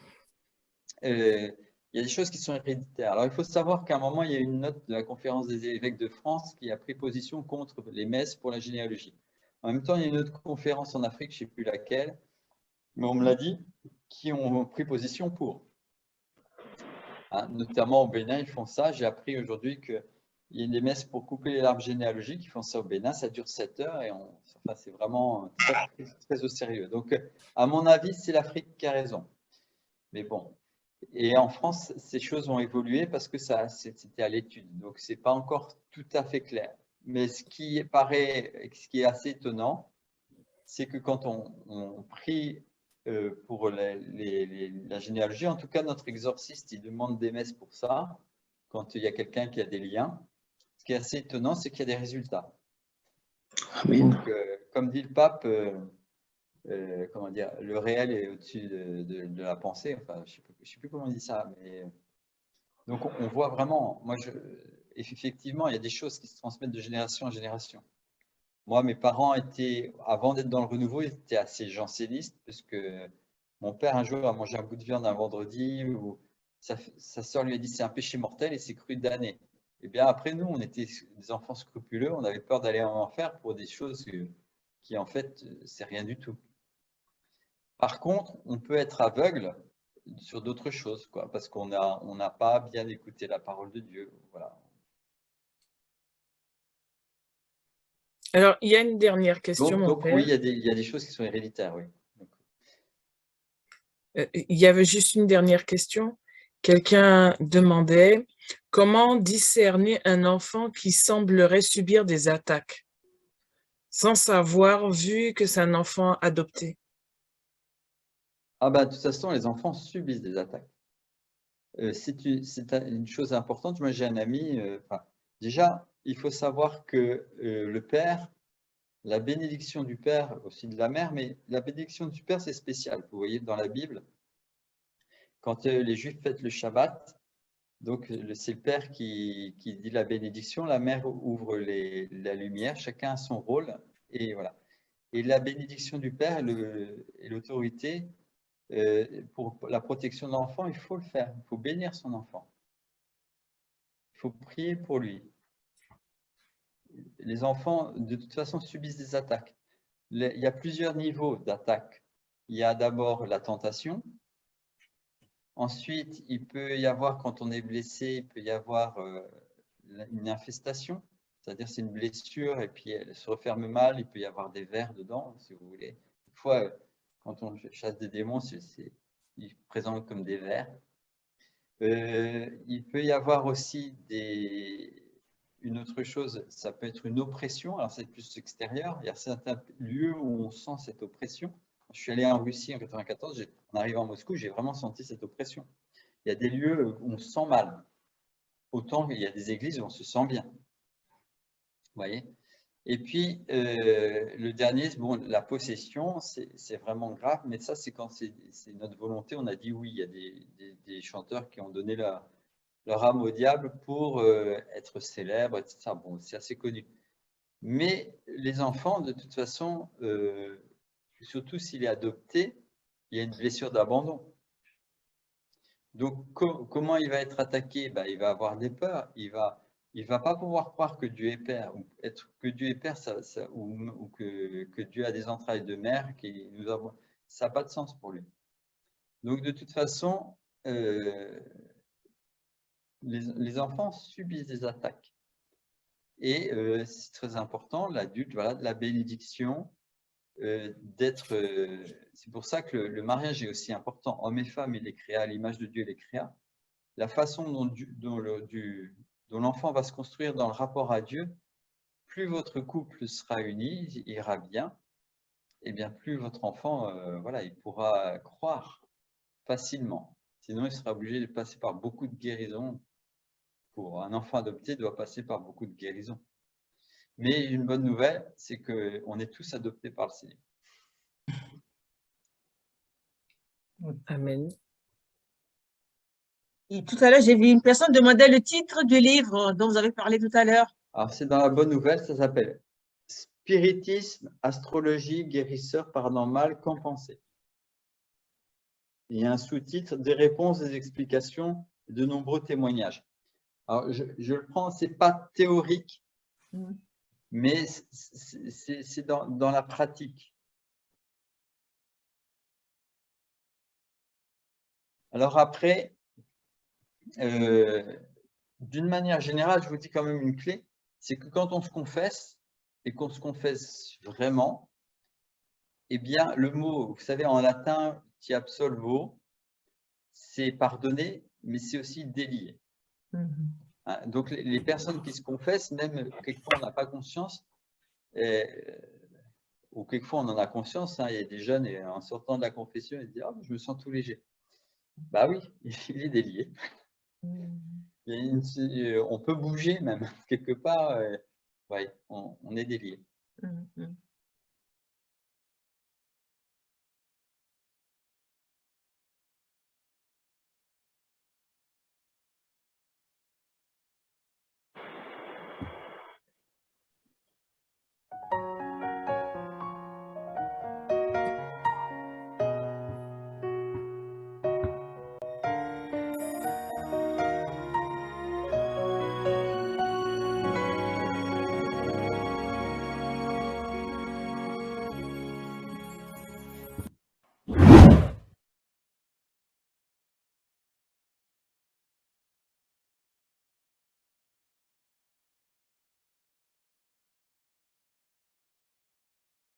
Speaker 1: il y a des choses qui sont héréditaires. Alors, il faut savoir qu'à un moment, il y a une note de la Conférence des évêques de France qui a pris position contre les messes pour la généalogie. En même temps, il y a une autre conférence en Afrique, je ne sais plus laquelle, mais on me l'a dit, qui ont pris position pour. Hein, notamment au Bénin, ils font ça. J'ai appris aujourd'hui qu'il y a des messes pour couper les arbres généalogiques. Ils font ça au Bénin. Ça dure 7 heures et enfin, c'est vraiment très, très au sérieux. Donc, à mon avis, c'est l'Afrique qui a raison. Mais bon. Et en France, ces choses ont évolué parce que c'était à l'étude. Donc, ce n'est pas encore tout à fait clair. Mais ce qui est assez étonnant, c'est que quand on prie pour la généalogie, en tout cas, notre exorciste, il demande des messes pour ça, quand il y a quelqu'un qui a des liens. Ce qui est assez étonnant, c'est qu'il y a des résultats.
Speaker 2: Amen.
Speaker 1: Donc, comme dit le pape, comment dire, le réel est au-dessus de la pensée. Enfin, je ne sais plus comment on dit ça, mais donc on voit vraiment. Effectivement, il y a des choses qui se transmettent de génération en génération. Moi, mes parents étaient, avant d'être dans le renouveau, ils étaient assez jansénistes, parce que mon père, un jour, a mangé un bout de viande un vendredi, où sa sœur lui a dit c'est un péché mortel et c'est cru damné. Et bien après, nous, on était des enfants scrupuleux, on avait peur d'aller en enfer pour des choses qui, en fait, c'est rien du tout. Par contre, on peut être aveugle sur d'autres choses, quoi, parce qu'on n'a pas bien écouté la parole de Dieu. Voilà.
Speaker 3: Alors, il y a une dernière question, mon père.
Speaker 1: Oui, il y a des choses qui sont héréditaires, oui.
Speaker 3: Il y avait juste une dernière question. Quelqu'un demandait comment discerner un enfant qui semblerait subir des attaques sans savoir, vu que c'est un enfant adopté.
Speaker 1: Ah ben, de toute façon, les enfants subissent des attaques. C'est une chose importante. Moi, j'ai un ami, déjà, il faut savoir que le père, la bénédiction du père, aussi de la mère, mais la bénédiction du père, c'est spécial. Vous voyez, dans la Bible, quand les Juifs fêtent le Shabbat, donc c'est le père qui dit la bénédiction, la mère ouvre la lumière, chacun a son rôle, et voilà. Et la bénédiction du père et l'autorité, pour la protection de l'enfant, il faut le faire. Il faut bénir son enfant. Il faut prier pour lui. Les enfants, de toute façon, subissent des attaques. Il y a plusieurs niveaux d'attaque. Il y a d'abord la tentation. Ensuite, il peut y avoir, quand on est blessé, il peut y avoir une infestation, c'est-à-dire c'est une blessure et puis elle se referme mal, il peut y avoir des vers dedans, si vous voulez. Une fois, quand on chasse des démons, ils présentent comme des vers. Il peut y avoir aussi une autre chose, ça peut être une oppression, alors c'est plus extérieur, il y a certains lieux où on sent cette oppression. Je suis allé en Russie en 1994, en arrivant à Moscou, j'ai vraiment senti cette oppression. Il y a des lieux où on se sent mal, autant qu'il y a des églises où on se sent bien. Vous voyez? Et puis, le dernier, bon, la possession, c'est vraiment grave, mais ça, c'est quand c'est notre volonté. On a dit oui, il y a des chanteurs qui ont donné leur âme au diable pour être célèbres, etc. Bon, c'est assez connu. Mais les enfants, de toute façon, surtout s'il est adopté, il y a une blessure d'abandon. Donc, comment il va être attaqué? Ben, il va avoir des peurs. Il va pas pouvoir croire que Dieu est Père, ou que Dieu est Père, ou que Dieu a des entrailles de mère, ça n'a pas de sens pour lui. Donc, de toute façon, les enfants subissent des attaques. Et c'est très important, l'adulte, voilà, de la bénédiction, c'est pour ça que le mariage est aussi important. Hommes et femmes, il les créa à l'image de Dieu, il les créa. La façon dont l'enfant va se construire dans le rapport à Dieu, plus votre couple sera uni, ira bien, et bien plus votre enfant, voilà, il pourra croire facilement. Sinon, il sera obligé de passer par beaucoup de guérisons. Pour un enfant adopté, il doit passer par beaucoup de guérisons. Mais une bonne nouvelle, c'est qu'on est tous adoptés par le Seigneur.
Speaker 3: Amen.
Speaker 4: Et tout à l'heure, j'ai vu une personne demander le titre du livre dont vous avez parlé tout à l'heure.
Speaker 1: Alors, c'est dans la bonne nouvelle, ça s'appelle « Spiritisme, astrologie, guérisseur paranormal, qu'en penser ?» Il y a un sous-titre « Des réponses, des explications, de nombreux témoignages ». Alors, je le prends, ce n'est pas théorique, mais c'est dans la pratique. Alors après, d'une manière générale, je vous dis quand même une clé, c'est que quand on se confesse, et qu'on se confesse vraiment, eh bien, le mot, vous savez, en latin, ti absolvo, c'est pardonner, mais c'est aussi délier. Donc, les personnes qui se confessent, même quelquefois on n'a pas conscience, ou quelquefois on en a conscience, il y a des jeunes, et en sortant de la confession, ils disent « Ah, je me sens tout léger ». Bah oui, il est délié. On peut bouger même, quelque part, ouais, on est délié.